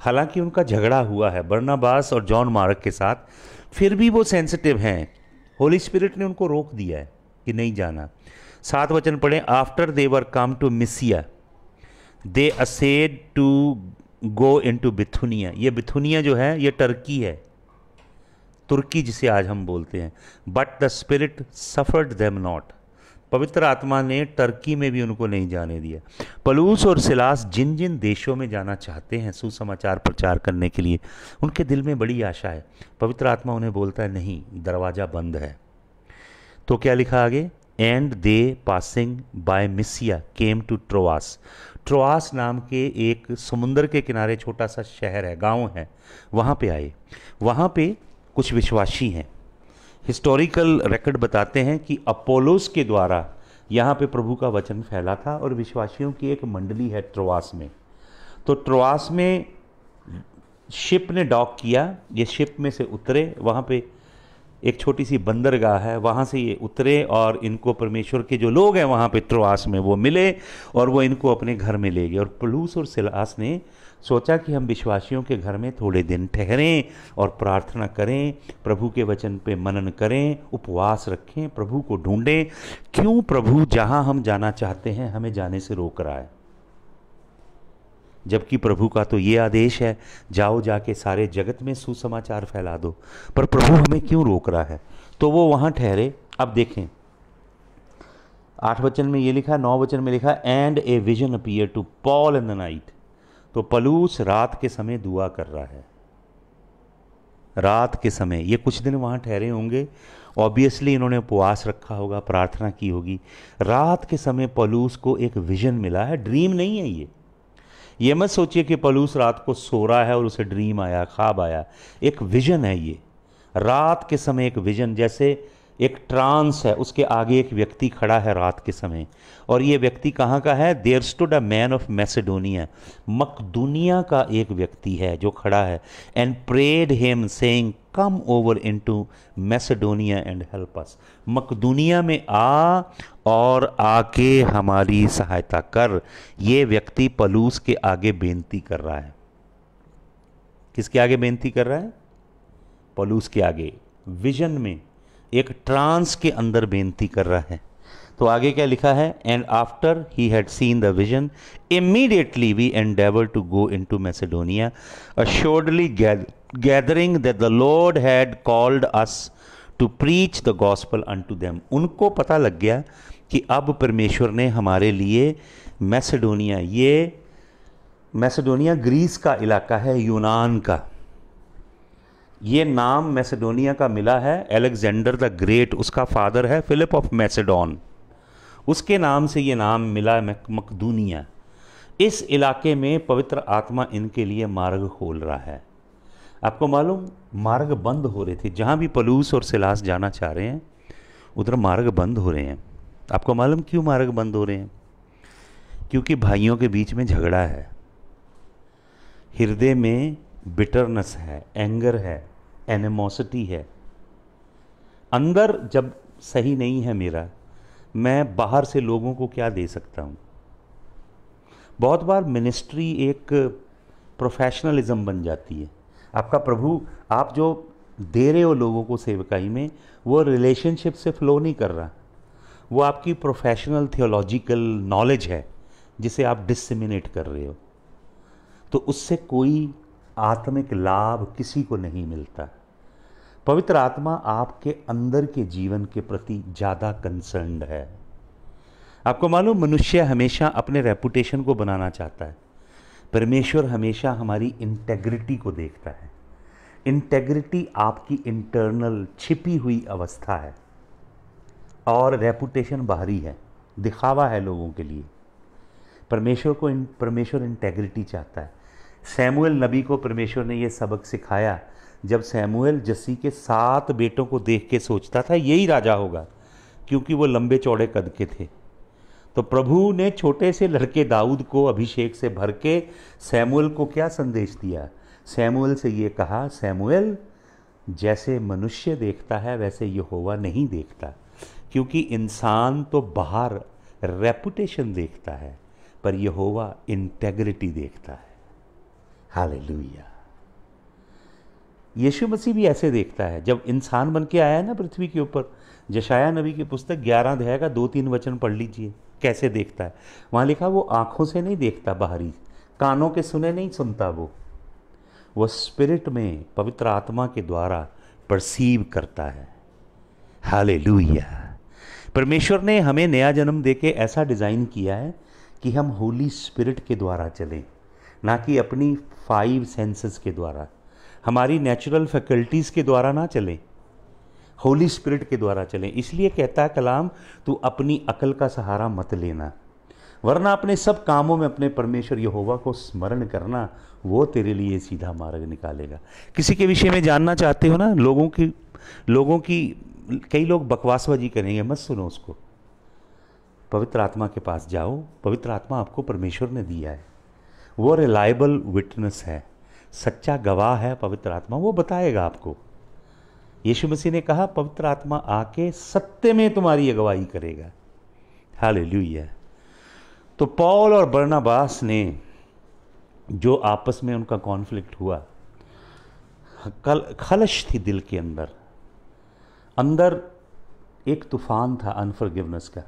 हालांकि उनका झगड़ा हुआ है बरनबास और जॉन मार्क के साथ, फिर भी वो सेंसिटिव हैं। होली स्पिरिट ने उनको रोक दिया है कि नहीं जाना। 7 वचन पढ़ें, after they were come to मिसिया दे असेड टू गो इनटू बिथुनिया। ये बिथुनिया जो है ये टर्की है, तुर्की जिसे आज हम बोलते हैं। But the spirit suffered them not. पवित्र आत्मा ने टर्की में भी उनको नहीं जाने दिया। पौलुस और सिलास जिन जिन देशों में जाना चाहते हैं सुसमाचार प्रचार करने के लिए, उनके दिल में बड़ी आशा है। पवित्र आत्मा उन्हें बोलता है नहीं, दरवाज़ा बंद है। तो क्या लिखा आगे, एंड दे पासिंग बाय मिसिया केम टू ट्रोआस। ट्रोआस नाम के एक समुंदर के किनारे छोटा सा शहर है, गांव है, वहाँ पे आए। वहाँ पे कुछ विश्वासी हैं। हिस्टोरिकल रिकॉर्ड बताते हैं कि अपोलोस के द्वारा यहाँ पे प्रभु का वचन फैला था और विश्वासियों की एक मंडली है ट्रोआस में। तो ट्रोआस में शिप ने डॉक किया, ये शिप में से उतरे, वहाँ पे एक छोटी सी बंदरगाह है, वहाँ से ये उतरे और इनको परमेश्वर के जो लोग हैं वहाँ पे ट्रोआस में वो मिले और वो इनको अपने घर में ले गए। और पौलुस और सिलास ने सोचा कि हम विश्वासियों के घर में थोड़े दिन ठहरें और प्रार्थना करें, प्रभु के वचन पे मनन करें, उपवास रखें, प्रभु को ढूंढें। क्यों प्रभु जहाँ हम जाना चाहते हैं हमें जाने से रोक रहा है, जबकि प्रभु का तो ये आदेश है, जाओ जाके सारे जगत में सुसमाचार फैला दो, पर प्रभु हमें क्यों रोक रहा है? तो वो वहाँ ठहरे। अब देखें 8 वचन में ये लिखा, 9 वचन में लिखा, and a vision appear to Paul in the night. तो पौलुस रात के समय दुआ कर रहा है, रात के समय। ये कुछ दिन वहाँ ठहरे होंगे, ऑब्वियसली इन्होंने उपवास रखा होगा, प्रार्थना की होगी। रात के समय पौलुस को एक विजन मिला है, ड्रीम नहीं है ये मत सोचिए कि पौलुस रात को सो रहा है और उसे ड्रीम आया, ख्वाब आया। एक विजन है ये, रात के समय एक विजन, जैसे एक ट्रांस है, उसके आगे एक व्यक्ति खड़ा है रात के समय। और ये व्यक्ति कहाँ का है? There stood a man of Macedonia, मकदूनिया का एक व्यक्ति है जो खड़ा है। And prayed him saying come over into Macedonia and help us. मकदूनिया में आ और आके हमारी सहायता कर। ये व्यक्ति पौलुस के आगे बेनती कर रहा है। किसके आगे बेनती कर रहा है? पौलुस के आगे, विजन में, एक ट्रांस के अंदर बेनती कर रहा है। तो आगे क्या लिखा है? And after he had seen the vision immediately we endeavour to go into Macedonia, assuredly gathering that the Lord had called us to preach the gospel unto them। उनको पता लग गया कि अब परमेश्वर ने हमारे लिए मैसेडोनिया, ये मैसेडोनिया ग्रीस का इलाका है, यूनान का। ये नाम मैसेडोनिया का मिला है अलेक्जेंडर द ग्रेट, उसका फादर है फिलिप ऑफ मैसेडोन, उसके नाम से ये नाम मिला मकदूनिया। इस इलाके में पवित्र आत्मा इनके लिए मार्ग खोल रहा है। आपको मालूम, मार्ग बंद हो रहे थे, जहाँ भी पौलुस और सिलास जाना चाह रहे हैं उधर मार्ग बंद हो रहे हैं। आपको मालूम क्यों मार्ग बंद हो रहे हैं? क्योंकि भाइयों के बीच में झगड़ा है, हृदय में बिटरनेस है, एंगर है, एनिमोसिटी है। अंदर जब सही नहीं है मेरा, मैं बाहर से लोगों को क्या दे सकता हूँ? बहुत बार मिनिस्ट्री एक प्रोफेशनलिज्म बन जाती है। आपका प्रभु, आप जो दे रहे हो लोगों को सेवकाई में, वो रिलेशनशिप से फ्लो नहीं कर रहा, वो आपकी प्रोफेशनल थियोलॉजिकल नॉलेज है जिसे आप डिसमिनेट कर रहे हो। तो उससे कोई आत्मिक लाभ किसी को नहीं मिलता। पवित्र आत्मा आपके अंदर के जीवन के प्रति ज़्यादा कंसर्न्ड है। आपको मालूम, मनुष्य हमेशा अपने रेपुटेशन को बनाना चाहता है, परमेश्वर हमेशा हमारी इंटेग्रिटी को देखता है। इंटेग्रिटी आपकी इंटरनल छिपी हुई अवस्था है और रेपुटेशन बाहरी है, दिखावा है लोगों के लिए। परमेश्वर इंटेग्रिटी चाहता है। सैमुएल नबी को परमेश्वर ने यह सबक सिखाया जब सैमुएल जस्सी के 7 बेटों को देख के सोचता था यही राजा होगा, क्योंकि वो लंबे चौड़े कद के थे। तो प्रभु ने छोटे से लड़के दाऊद को अभिषेक से भर के सैमुएल को क्या संदेश दिया? सैमुएल से ये कहा, सैमुएल, जैसे मनुष्य देखता है वैसे यहोवा नहीं देखता, क्योंकि इंसान तो बाहर रेपुटेशन देखता है पर यहोवा इंटेग्रिटी देखता है। हालेलुया। यीशु मसीह भी ऐसे देखता है। जब इंसान बन के आया है ना पृथ्वी के ऊपर, यशायाह नबी की पुस्तक 11 अध्याय का 2-3 वचन पढ़ लीजिए, कैसे देखता है। वहाँ लिखा, वो आंखों से नहीं देखता बाहरी, कानों के सुने नहीं सुनता, वो स्पिरिट में पवित्र आत्मा के द्वारा परसीव करता है। हालेलुया। परमेश्वर ने हमें नया जन्म देके ऐसा डिज़ाइन किया है कि हम होली स्पिरिट के द्वारा चलें, ना कि अपनी 5 सेंसेस के द्वारा, हमारी नेचुरल फैकल्टीज़ के द्वारा ना चलें, होली स्पिरिट के द्वारा चलें। इसलिए कहता है कलाम, तू अपनी अकल का सहारा मत लेना, वरना अपने सब कामों में अपने परमेश्वर यहोवा को स्मरण करना, वो तेरे लिए सीधा मार्ग निकालेगा। किसी के विषय में जानना चाहते हो ना, लोगों की कई लोग बकवासबाजी करेंगे, मत सुनो उसको। पवित्र आत्मा के पास जाओ, पवित्र आत्मा आपको परमेश्वर ने दिया है, वो रिलायबल विटनेस है, सच्चा गवाह है पवित्र आत्मा, वो बताएगा आपको। यीशु मसीह ने कहा पवित्र आत्मा आके सत्य में तुम्हारी अगुवाई करेगा। हालेलुया। तो पौल और बरनबास ने जो आपस में उनका कॉन्फ्लिक्ट हुआ, खलश थी दिल के अंदर एक तूफान था अनफॉरगिवनेस का,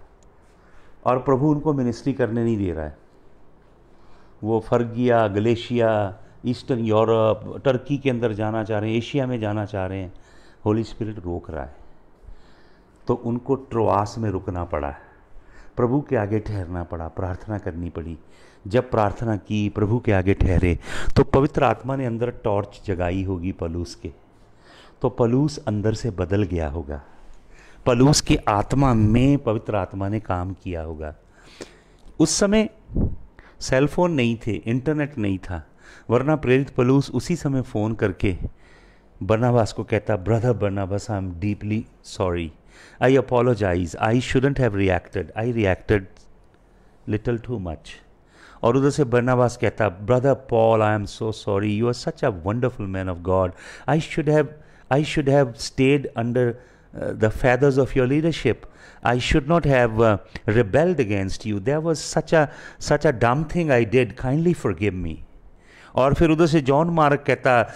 और प्रभु उनको मिनिस्ट्री करने नहीं दे रहा है। वो फर्गिया, गलेशिया, ईस्टर्न यूरोप, टर्की के अंदर जाना चाह रहे हैं, एशिया में जाना चाह रहे हैं, होली स्पिरिट रोक रहा है। तो उनको ट्रोआस में रुकना पड़ा, प्रभु के आगे ठहरना पड़ा, प्रार्थना करनी पड़ी। जब प्रार्थना की, प्रभु के आगे ठहरे, तो पवित्र आत्मा ने अंदर टॉर्च जगाई होगी पलूस के, तो पलूस अंदर से बदल गया होगा, पलूस की आत्मा में पवित्र आत्मा ने काम किया होगा। उस समय सेलफोन नहीं थे, इंटरनेट नहीं था, वरना प्रेरित पलूस उसी समय फ़ोन करके बरनबास को कहता, brother Barnabas, I am deeply sorry, I apologise, I shouldn't have reacted, I reacted little too much. और उधर से बरनबास कहता, brother Paul, I am so sorry, you are such a wonderful man of God, I should have stayed under the feathers of your leadership. I should not have rebelled against you. There was such a dumb thing I did. Kindly forgive me. और फिर उधर से John mark कहता,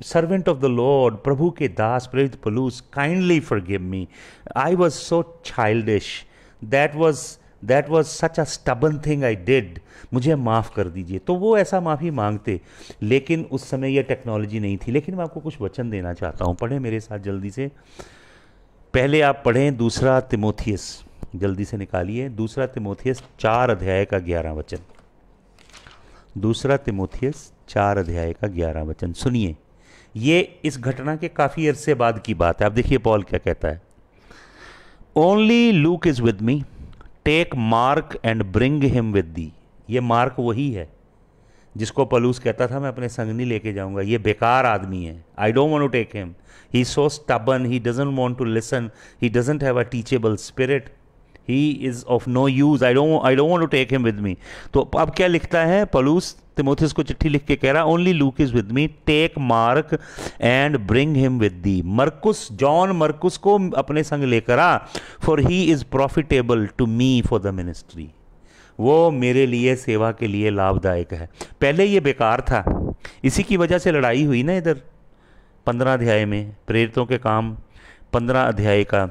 servant of the Lord, प्रभु के दास प्रेरित Palus, kindly forgive me, I was so childish, that was such a stubborn thing I did, मुझे माफ़ कर दीजिए। तो वो ऐसा माफ़ी मांगते, लेकिन उस समय यह टेक्नोलॉजी नहीं थी। लेकिन मैं आपको कुछ वचन देना चाहता हूँ, पढ़ें मेरे साथ जल्दी से। पहले आप पढ़ें दूसरा तिमोथियस, जल्दी से निकालिए, दूसरा तिमोथियस 4 अध्याय का 11 वचन। दूसरा तिमोथियस 4 अध्याय का 11 वचन सुनिए। ये इस घटना के काफ़ी अरसे बाद की बात है। आप देखिए पॉल क्या कहता है, only Luke is with me, take Mark and bring him with thee. ये मार्क वही है जिसको पलूस कहता था मैं अपने संग नहीं लेके जाऊंगा, ये बेकार आदमी है, I don't want to take him, he is so stubborn, he doesn't want to listen, he doesn't have a teachable spirit, he is of no use, I don't want to take him with me. तो अब क्या लिखता है पलूस, तिमोथियस को चिट्ठी लिख के कह रहा, only Luke is with me, take Mark and bring him with thee. मरकुस, जॉन मरकुस को अपने संग लेकर आ, for he is profitable to me for the ministry, वो मेरे लिए सेवा के लिए लाभदायक है। पहले ये बेकार था, इसी की वजह से लड़ाई हुई ना इधर 15 अध्याय में, प्रेरितों के काम 15 अध्याय का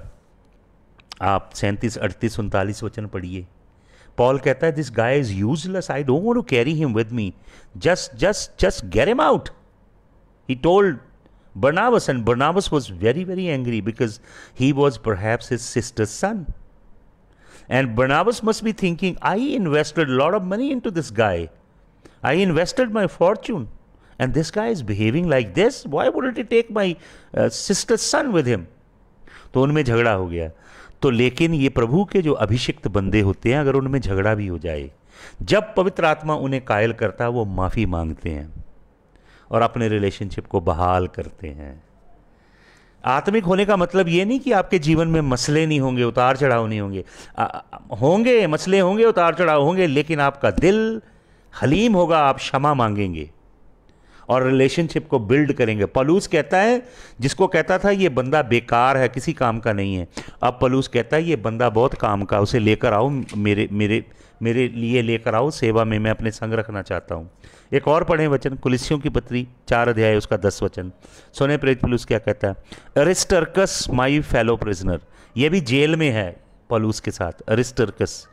आप 37, 38, 39 वचन पढ़िए। पॉल कहता है this guy is useless, I don't want to carry him with me, just get him out, he told Barnabas, and Barnabas was very, very angry because he was perhaps his sister's son. And Barnabas must be thinking, I invested a lot of money into this guy. I invested my fortune. And this guy is behaving like this. Why wouldn't he take my sister's son with him? तो उनमें झगड़ा हो गया। तो लेकिन ये प्रभु के जो अभिषिक्त बंदे होते हैं, अगर उनमें झगड़ा भी हो जाए, जब पवित्र आत्मा उन्हें कायल करता है, वो माफ़ी मांगते हैं और अपने रिलेशनशिप को बहाल करते हैं। आत्मिक होने का मतलब ये नहीं कि आपके जीवन में मसले नहीं होंगे, उतार चढ़ाव नहीं होंगे, होंगे मसले, होंगे उतार चढ़ाव होंगे, लेकिन आपका दिल हलीम होगा, आप क्षमा मांगेंगे और रिलेशनशिप को बिल्ड करेंगे। पलूस कहता है, जिसको कहता था ये बंदा बेकार है, किसी काम का नहीं है, अब पलूस कहता है ये बंदा बहुत काम का, उसे लेकर आओ, मेरे लिए लेकर आओ, सेवा में मैं अपने संग रखना चाहता हूँ। एक और पढ़ें वचन, कुलिस्सियों की पत्री 4 अध्याय उसका 10 वचन। सुने प्रेरित पलूस क्या कहता है, अरिस्टर्कस माई फेलो प्रिजनर, ये भी जेल में है पलूस के साथ, अरिस्टर्कस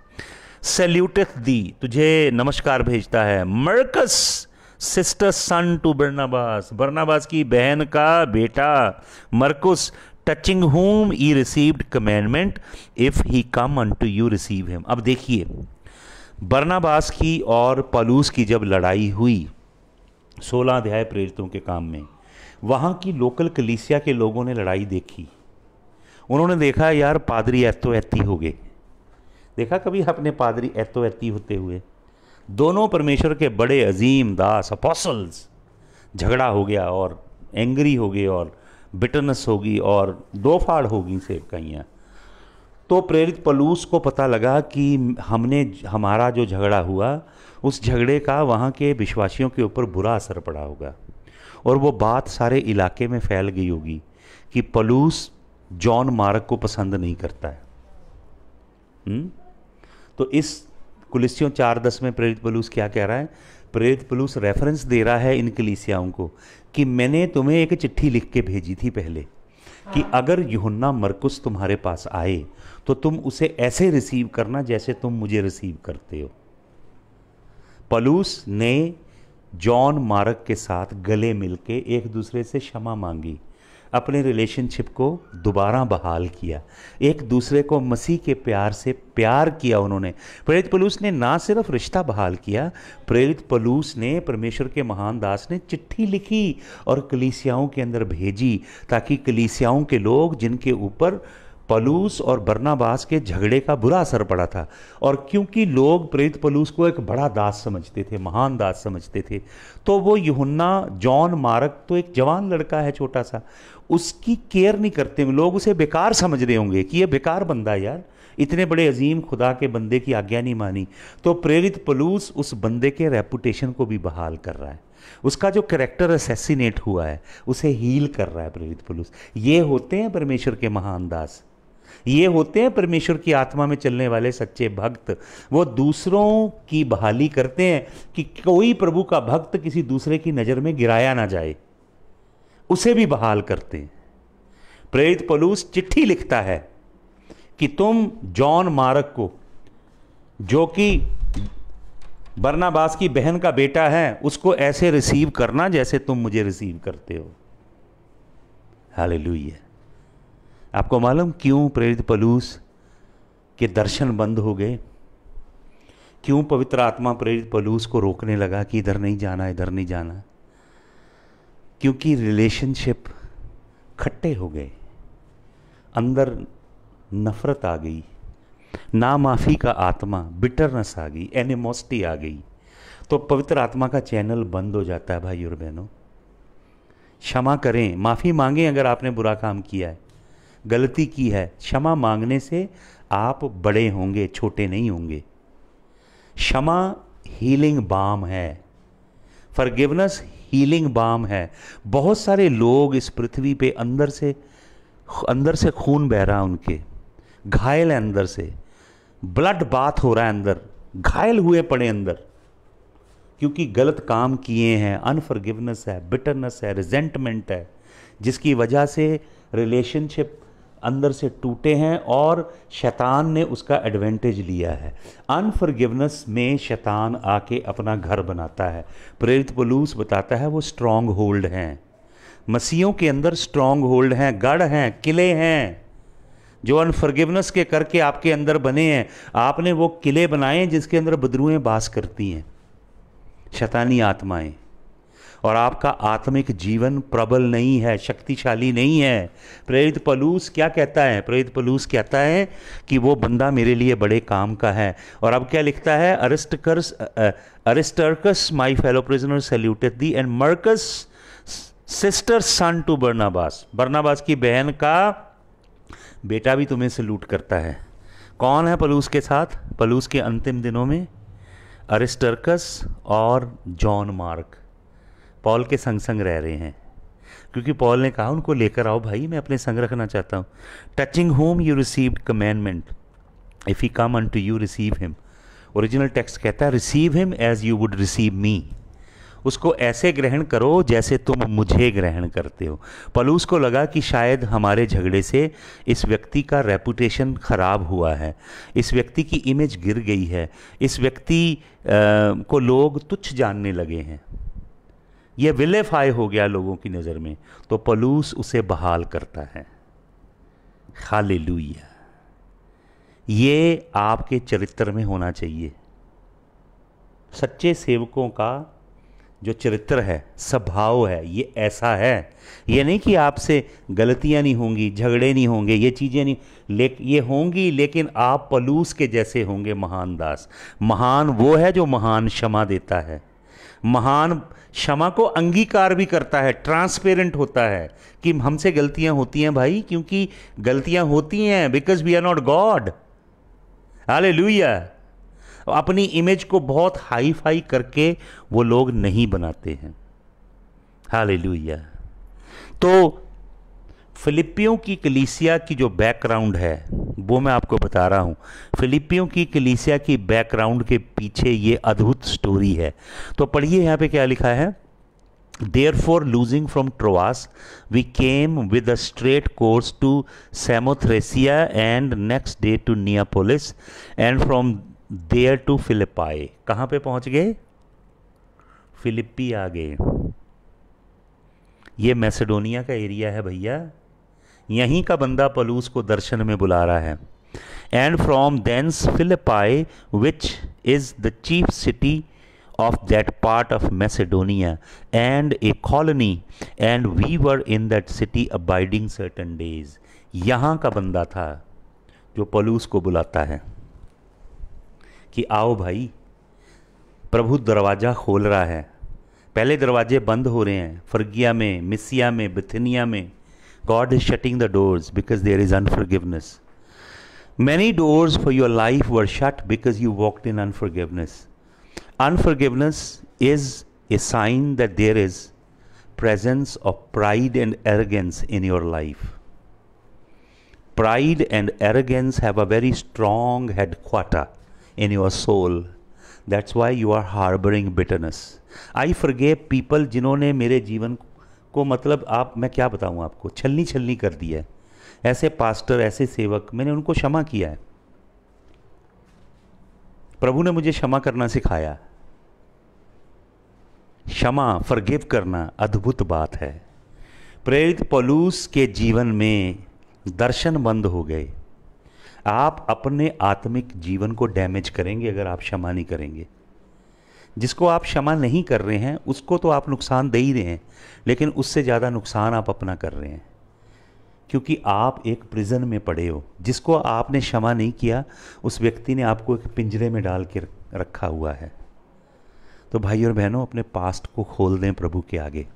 सैल्यूटेथ दी, तुझे नमस्कार भेजता है। मरकस sister son to Barnabas, Barnabas की बहन का बेटा मरकुस, touching whom he received commandment, if he come unto you receive him। अब देखिए बरनबास की और पलूस की जब लड़ाई हुई 16 अध्याय प्रेरितों के काम में, वहाँ की लोकल कलीसिया के लोगों ने लड़ाई देखी। उन्होंने देखा यार पादरी ऐतो ऐती हो गए। देखा कभी अपने पादरी ऐतो ऐती होते हुए? दोनों परमेश्वर के बड़े अजीम दास अपोस्टल्स, झगड़ा हो गया और एंग्री हो गए और बिटरनेस होगी और दो फाड़ होगी सेवकाइयाँ। तो प्रेरित पौलुस को पता लगा कि हमारा जो झगड़ा हुआ, उस झगड़े का वहाँ के विश्वासियों के ऊपर बुरा असर पड़ा होगा, और वो बात सारे इलाके में फैल गई होगी कि पौलुस जॉन मार्क को पसंद नहीं करता है। तो इस कुलिस्सियों 4:10 में प्रेरित पौलुस क्या कह रहा है? प्रेरित पौलुस रेफरेंस दे रहा है इन कलीसियाओं को कि मैंने तुम्हें एक चिट्ठी लिख के भेजी थी पहले कि अगर यूहन्ना मरकुस तुम्हारे पास आए तो तुम उसे ऐसे रिसीव करना जैसे तुम मुझे रिसीव करते हो। पौलुस ने जॉन मार्क के साथ गले मिलके एक दूसरे से क्षमा मांगी, अपने रिलेशनशिप को दोबारा बहाल किया, एक दूसरे को मसीह के प्यार से प्यार किया उन्होंने। प्रेरित पौलुस ने ना सिर्फ रिश्ता बहाल किया, प्रेरित पौलुस ने, परमेश्वर के महान दास ने चिट्ठी लिखी और कलीसियाओं के अंदर भेजी, ताकि कलीसियाओं के लोग जिनके ऊपर पौलुस और बरनबास के झगड़े का बुरा असर पड़ा था, और क्योंकि लोग प्रेरित पौलुस को एक बड़ा दास समझते थे, महान दास समझते थे, तो वो यूहन्ना जॉन मार्क तो एक जवान लड़का है छोटा सा, उसकी केयर नहीं करते, लोग उसे बेकार समझ रहे होंगे कि ये बेकार बंदा है यार, इतने बड़े अजीम खुदा के बंदे की आज्ञा नहीं मानी। तो प्रेरित पौलुस उस बंदे के रेपुटेशन को भी बहाल कर रहा है, उसका जो कैरेक्टर असैसिनेट हुआ है उसे हील कर रहा है प्रेरित पौलुस। ये होते हैं परमेश्वर के महान दास, ये होते हैं परमेश्वर की आत्मा में चलने वाले सच्चे भक्त। वो दूसरों की बहाली करते हैं कि कोई प्रभु का भक्त किसी दूसरे की नज़र में गिराया ना जाए, उसे भी बहाल करते हैं। प्रेरित पौलुस चिट्ठी लिखता है कि तुम जॉन मार्क को, जो कि बरनबास की बहन का बेटा है, उसको ऐसे रिसीव करना जैसे तुम मुझे रिसीव करते हो। हालेलुया। आपको मालूम क्यों प्रेरित पौलुस के दर्शन बंद हो गए? क्यों पवित्र आत्मा प्रेरित पौलुस को रोकने लगा कि इधर नहीं जाना, इधर नहीं जाना? क्योंकि रिलेशनशिप खट्टे हो गए, अंदर नफरत आ गई, ना माफ़ी का आत्मा, बिटरनेस आ गई, एनिमोसिटी आ गई। तो पवित्र आत्मा का चैनल बंद हो जाता है। भाई और बहनों, क्षमा करें, माफ़ी मांगें। अगर आपने बुरा काम किया है, गलती की है, क्षमा मांगने से आप बड़े होंगे, छोटे नहीं होंगे। क्षमा हीलिंग बाम है, फॉरगिवनेस हीलिंग बाम है। बहुत सारे लोग इस पृथ्वी पे अंदर से खून बह रहा है, उनके घायल है, अंदर से ब्लड बाथ हो रहा है, अंदर घायल हुए पड़े अंदर, क्योंकि गलत काम किए हैं। अनफॉरगिवनेस है, बिटरनेस है, रिजेंटमेंट है, जिसकी वजह से रिलेशनशिप अंदर से टूटे हैं और शैतान ने उसका एडवांटेज लिया है। अनफॉरगिवनेस में शैतान आके अपना घर बनाता है। प्रेरित पौलुस बताता है वो स्ट्रॉन्ग होल्ड हैं, मसीहों के अंदर स्ट्रॉन्ग होल्ड हैं, गढ़ हैं, किले हैं, जो अनफॉरगिवनेस के करके आपके अंदर बने हैं। आपने वो किले बनाए हैं जिसके अंदर बदरूएं बास करती हैं, शैतानी आत्माएं, और आपका आत्मिक जीवन प्रबल नहीं है, शक्तिशाली नहीं है। प्रेरित पौलुस क्या कहता है? प्रेरित पौलुस कहता है कि वो बंदा मेरे लिए बड़े काम का है। और अब क्या लिखता है? Aristarchus my fellow prisoner saluted thee, and Marcus sister son to Barnabas. Barnabas की बहन का बेटा भी तुम्हें सैल्यूट करता है। कौन है पौलुस के साथ पौलुस के अंतिम दिनों में? अरिस्टार्कस और जॉन मार्क पॉल के संग संग रह रहे हैं, क्योंकि पॉल ने कहा उनको लेकर आओ भाई, मैं अपने संग रखना चाहता हूँ। Touching whom you received commandment, if he come unto you receive him. Original text कहता है receive him as you would receive me, उसको ऐसे ग्रहण करो जैसे तुम मुझे ग्रहण करते हो। पौलुस को लगा कि शायद हमारे झगड़े से इस व्यक्ति का रेपुटेशन खराब हुआ है, इस व्यक्ति की इमेज गिर गई है, इस व्यक्ति को लोग तुच्छ जानने लगे हैं, यह विलेफाई हो गया लोगों की नज़र में। तो पौलुस उसे बहाल करता है। हालेलुया। ये आपके चरित्र में होना चाहिए। सच्चे सेवकों का जो चरित्र है, स्वभाव है, ये ऐसा है। ये नहीं कि आपसे गलतियां नहीं होंगी, झगड़े नहीं होंगे, ये चीज़ें नहीं, ये होंगी, लेकिन आप पौलुस के जैसे होंगे महान दास। महान वो है जो महान क्षमा देता है, महान क्षमा को अंगीकार भी करता है, ट्रांसपेरेंट होता है कि हमसे गलतियां होती हैं भाई, क्योंकि गलतियां होती हैं because we are not God. Hallelujah. अपनी इमेज को बहुत हाई फाई करके वो लोग नहीं बनाते हैं। हालेलुया। तो फिलिपियों की कलीसिया की जो बैकग्राउंड है वो मैं आपको बता रहा हूँ। फिलिपियों की कलीसिया की बैकग्राउंड के पीछे ये अद्भुत स्टोरी है। तो पढ़िए यहाँ पे क्या लिखा है। Therefore, losing from Troas, we came with a straight course to Samothracia and next day to Neapolis and from there to Philippi। कहाँ पे पहुँच गए? फिलिप्पी आ गए। ये मैसेडोनिया का एरिया है भैया, यहीं का बंदा पौलुस को दर्शन में बुला रहा है। And from thence Philippi which is the chief city of that part of Macedonia and a colony, and we were in that city abiding certain days। यहाँ का बंदा था जो पौलुस को बुलाता है कि आओ भाई, प्रभु दरवाज़ा खोल रहा है। पहले दरवाजे बंद हो रहे हैं, फर्गिया में, मिसिया में, बिथिनिया में। God is shutting the doors because there is unforgiveness. Many doors for your life were shut because you walked in unforgiveness. Unforgiveness is a sign that there is presence of pride and arrogance in your life. Pride and arrogance have a very strong headquarter in your soul. That's why you are harboring bitterness. I forgave people जिन्होंने मेरे जीवन को, मतलब आप, मैं क्या बताऊँ आपको, छलनी छलनी कर दिया है। ऐसे पास्टर, ऐसे सेवक, मैंने उनको क्षमा किया है। प्रभु ने मुझे क्षमा करना सिखाया। क्षमा, फॉरगिव करना अद्भुत बात है। प्रेरित पौलुस के जीवन में दर्शन बंद हो गए। आप अपने आत्मिक जीवन को डैमेज करेंगे अगर आप क्षमा नहीं करेंगे। जिसको आप क्षमा नहीं कर रहे हैं उसको तो आप नुकसान दे ही रहे हैं, लेकिन उससे ज़्यादा नुकसान आप अपना कर रहे हैं, क्योंकि आप एक प्रिजन में पड़े हो। जिसको आपने क्षमा नहीं किया उस व्यक्ति ने आपको एक पिंजरे में डाल के रखा हुआ है। तो भाई और बहनों, अपने पास्ट को खोल दें, प्रभु के आगे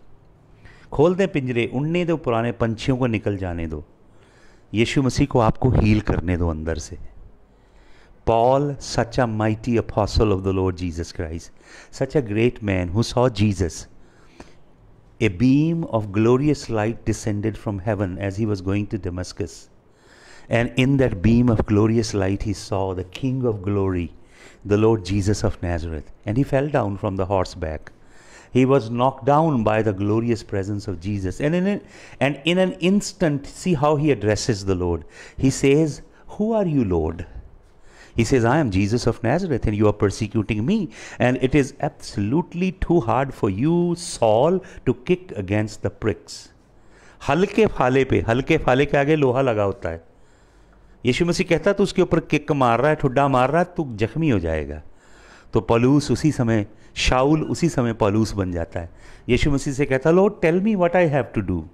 खोल दें पिंजरे, उड़ने दो, पुराने पंछियों को निकल जाने दो। यीशु मसीह को आपको हील करने दो अंदर से। Paul, such a mighty apostle of the Lord Jesus Christ, such a great man who saw Jesus, a beam of glorious light descended from heaven as he was going to Damascus. And in that beam of glorious light, he saw the King of glory, the Lord Jesus of Nazareth. And he fell down from the horseback. He was knocked down by the glorious presence of Jesus. And in an instant, see how he addresses the Lord. He says, "Who are you, Lord?" He says, "I am Jesus of Nazareth and you are persecuting me. And it is absolutely too hard for you, Saul, to kick against the pricks." हल्के फाले पे, हल्के फाले के आगे लोहा लगा होता है। यीशु मसीह कहता तू उसके ऊपर किक मार रहा है, ठुड्डा मार रहा है, तू जख्मी हो जाएगा। तो पौलुस उसी समय, शाऊल उसी समय पौलुस बन जाता है। यीशु मसीह से कहता, "Lord, tell me what I have to do."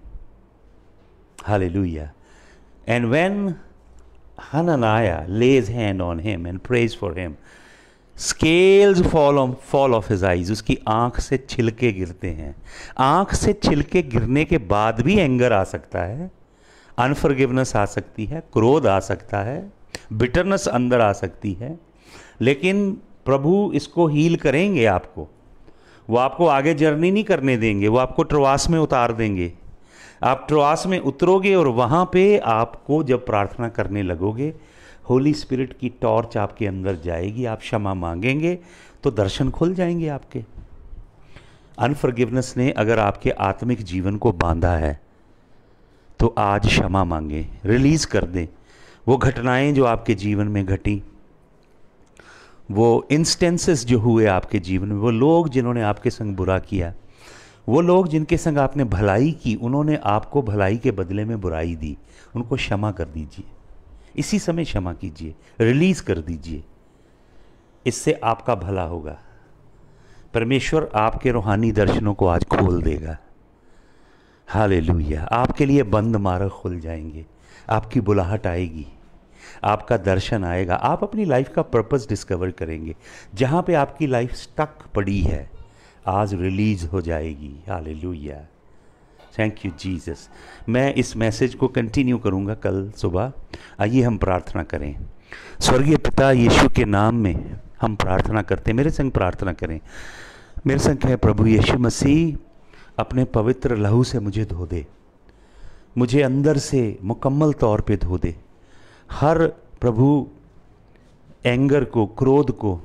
Hallelujah. And when Hananiah lays hand on him and prays for him, scales fall off his eyes. उसकी आंख से छिलके गिरते हैं। आंख से छिलके गिरने के बाद भी एंगर आ सकता है, अनफॉरगिवनेस आ सकती है, क्रोध आ सकता है, बिटरनेस अंदर आ सकती है, लेकिन प्रभु इसको हील करेंगे आपको। वो आपको आगे जर्नी नहीं करने देंगे, वो आपको ट्रोआस में उतार देंगे। आप ट्रोआस में उतरोगे और वहाँ पे आपको जब प्रार्थना करने लगोगे, होली स्पिरिट की टॉर्च आपके अंदर जाएगी, आप क्षमा मांगेंगे तो दर्शन खुल जाएंगे आपके। अनफॉरगिवनेस ने अगर आपके आत्मिक जीवन को बांधा है तो आज क्षमा मांगें, रिलीज़ कर दें। वो घटनाएं जो आपके जीवन में घटी, वो इंस्टेंसेस जो हुए आपके जीवन में, वो लोग जिन्होंने आपके संग बुरा किया, वो लोग जिनके संग आपने भलाई की, उन्होंने आपको भलाई के बदले में बुराई दी, उनको क्षमा कर दीजिए। इसी समय क्षमा कीजिए, रिलीज़ कर दीजिए। इससे आपका भला होगा। परमेश्वर आपके रूहानी दर्शनों को आज खोल देगा। हालेलुया। आपके लिए बंद मार्ग खुल जाएंगे, आपकी बुलाहट आएगी, आपका दर्शन आएगा, आप अपनी लाइफ का पर्पस डिस्कवर करेंगे। जहाँ पे आपकी लाइफ स्टक पड़ी है, आज रिलीज हो जाएगी। Hallelujah, thank you Jesus. मैं इस मैसेज को कंटिन्यू करूँगा कल सुबह। आइए हम प्रार्थना करें। स्वर्गीय पिता, यीशु के नाम में हम प्रार्थना करते हैं। मेरे संग प्रार्थना करें। मेरे संग कहें, प्रभु यीशु मसीह अपने पवित्र लहू से मुझे धो दे, मुझे अंदर से मुकम्मल तौर पे धो दे। हर प्रभु एंगर को, क्रोध को,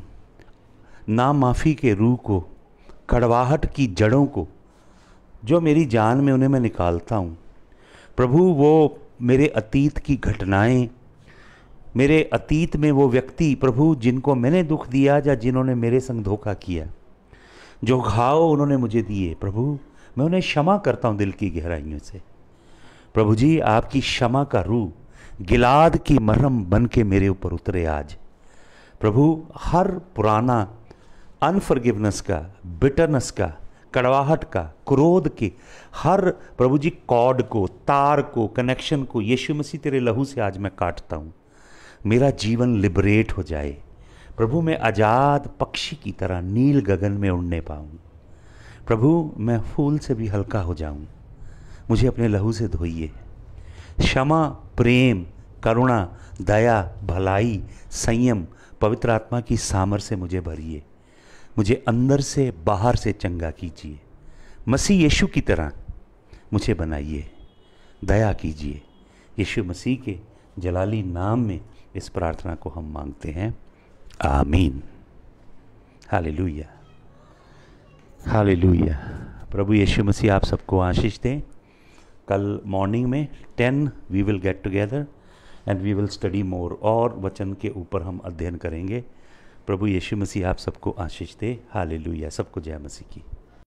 ना माफ़ी के रूह को, कड़वाहट की जड़ों को जो मेरी जान में, उन्हें मैं निकालता हूँ। प्रभु वो मेरे अतीत की घटनाएं, मेरे अतीत में वो व्यक्ति प्रभु जिनको मैंने दुख दिया या जिन्होंने मेरे संग धोखा किया, जो घाव उन्होंने मुझे दिए, प्रभु मैं उन्हें क्षमा करता हूँ दिल की गहराइयों से। प्रभु जी, आपकी क्षमा का रूह गिलाद की मरहम बन के मेरे ऊपर उतरे आज। प्रभु हर पुराना अनफॉरगिवनेस का, बिटरनेस का, कड़वाहट का, क्रोध के हर प्रभु जी कॉर्ड को, तार को, कनेक्शन को यीशु मसीह तेरे लहू से आज मैं काटता हूँ। मेरा जीवन लिबरेट हो जाए प्रभु, मैं आज़ाद पक्षी की तरह नील गगन में उड़ने पाऊँ। प्रभु मैं फूल से भी हल्का हो जाऊँ। मुझे अपने लहू से धोइए। क्षमा, प्रेम, करुणा, दया, भलाई, संयम, पवित्र आत्मा की सामर्थ से मुझे भरिए। मुझे अंदर से बाहर से चंगा कीजिए। मसीह यीशु की तरह मुझे बनाइए। दया कीजिए। यीशु मसीह के जलाली नाम में इस प्रार्थना को हम मांगते हैं, आमीन। Hallelujah, hallelujah. प्रभु यीशु मसीह आप सबको आशीष दें। कल मॉर्निंग में 10 we will get together and we will study more, और वचन के ऊपर हम अध्ययन करेंगे। प्रभु यीशु मसीह आप सबको आशीष दे। हालेलुया। सबको जय मसीह की।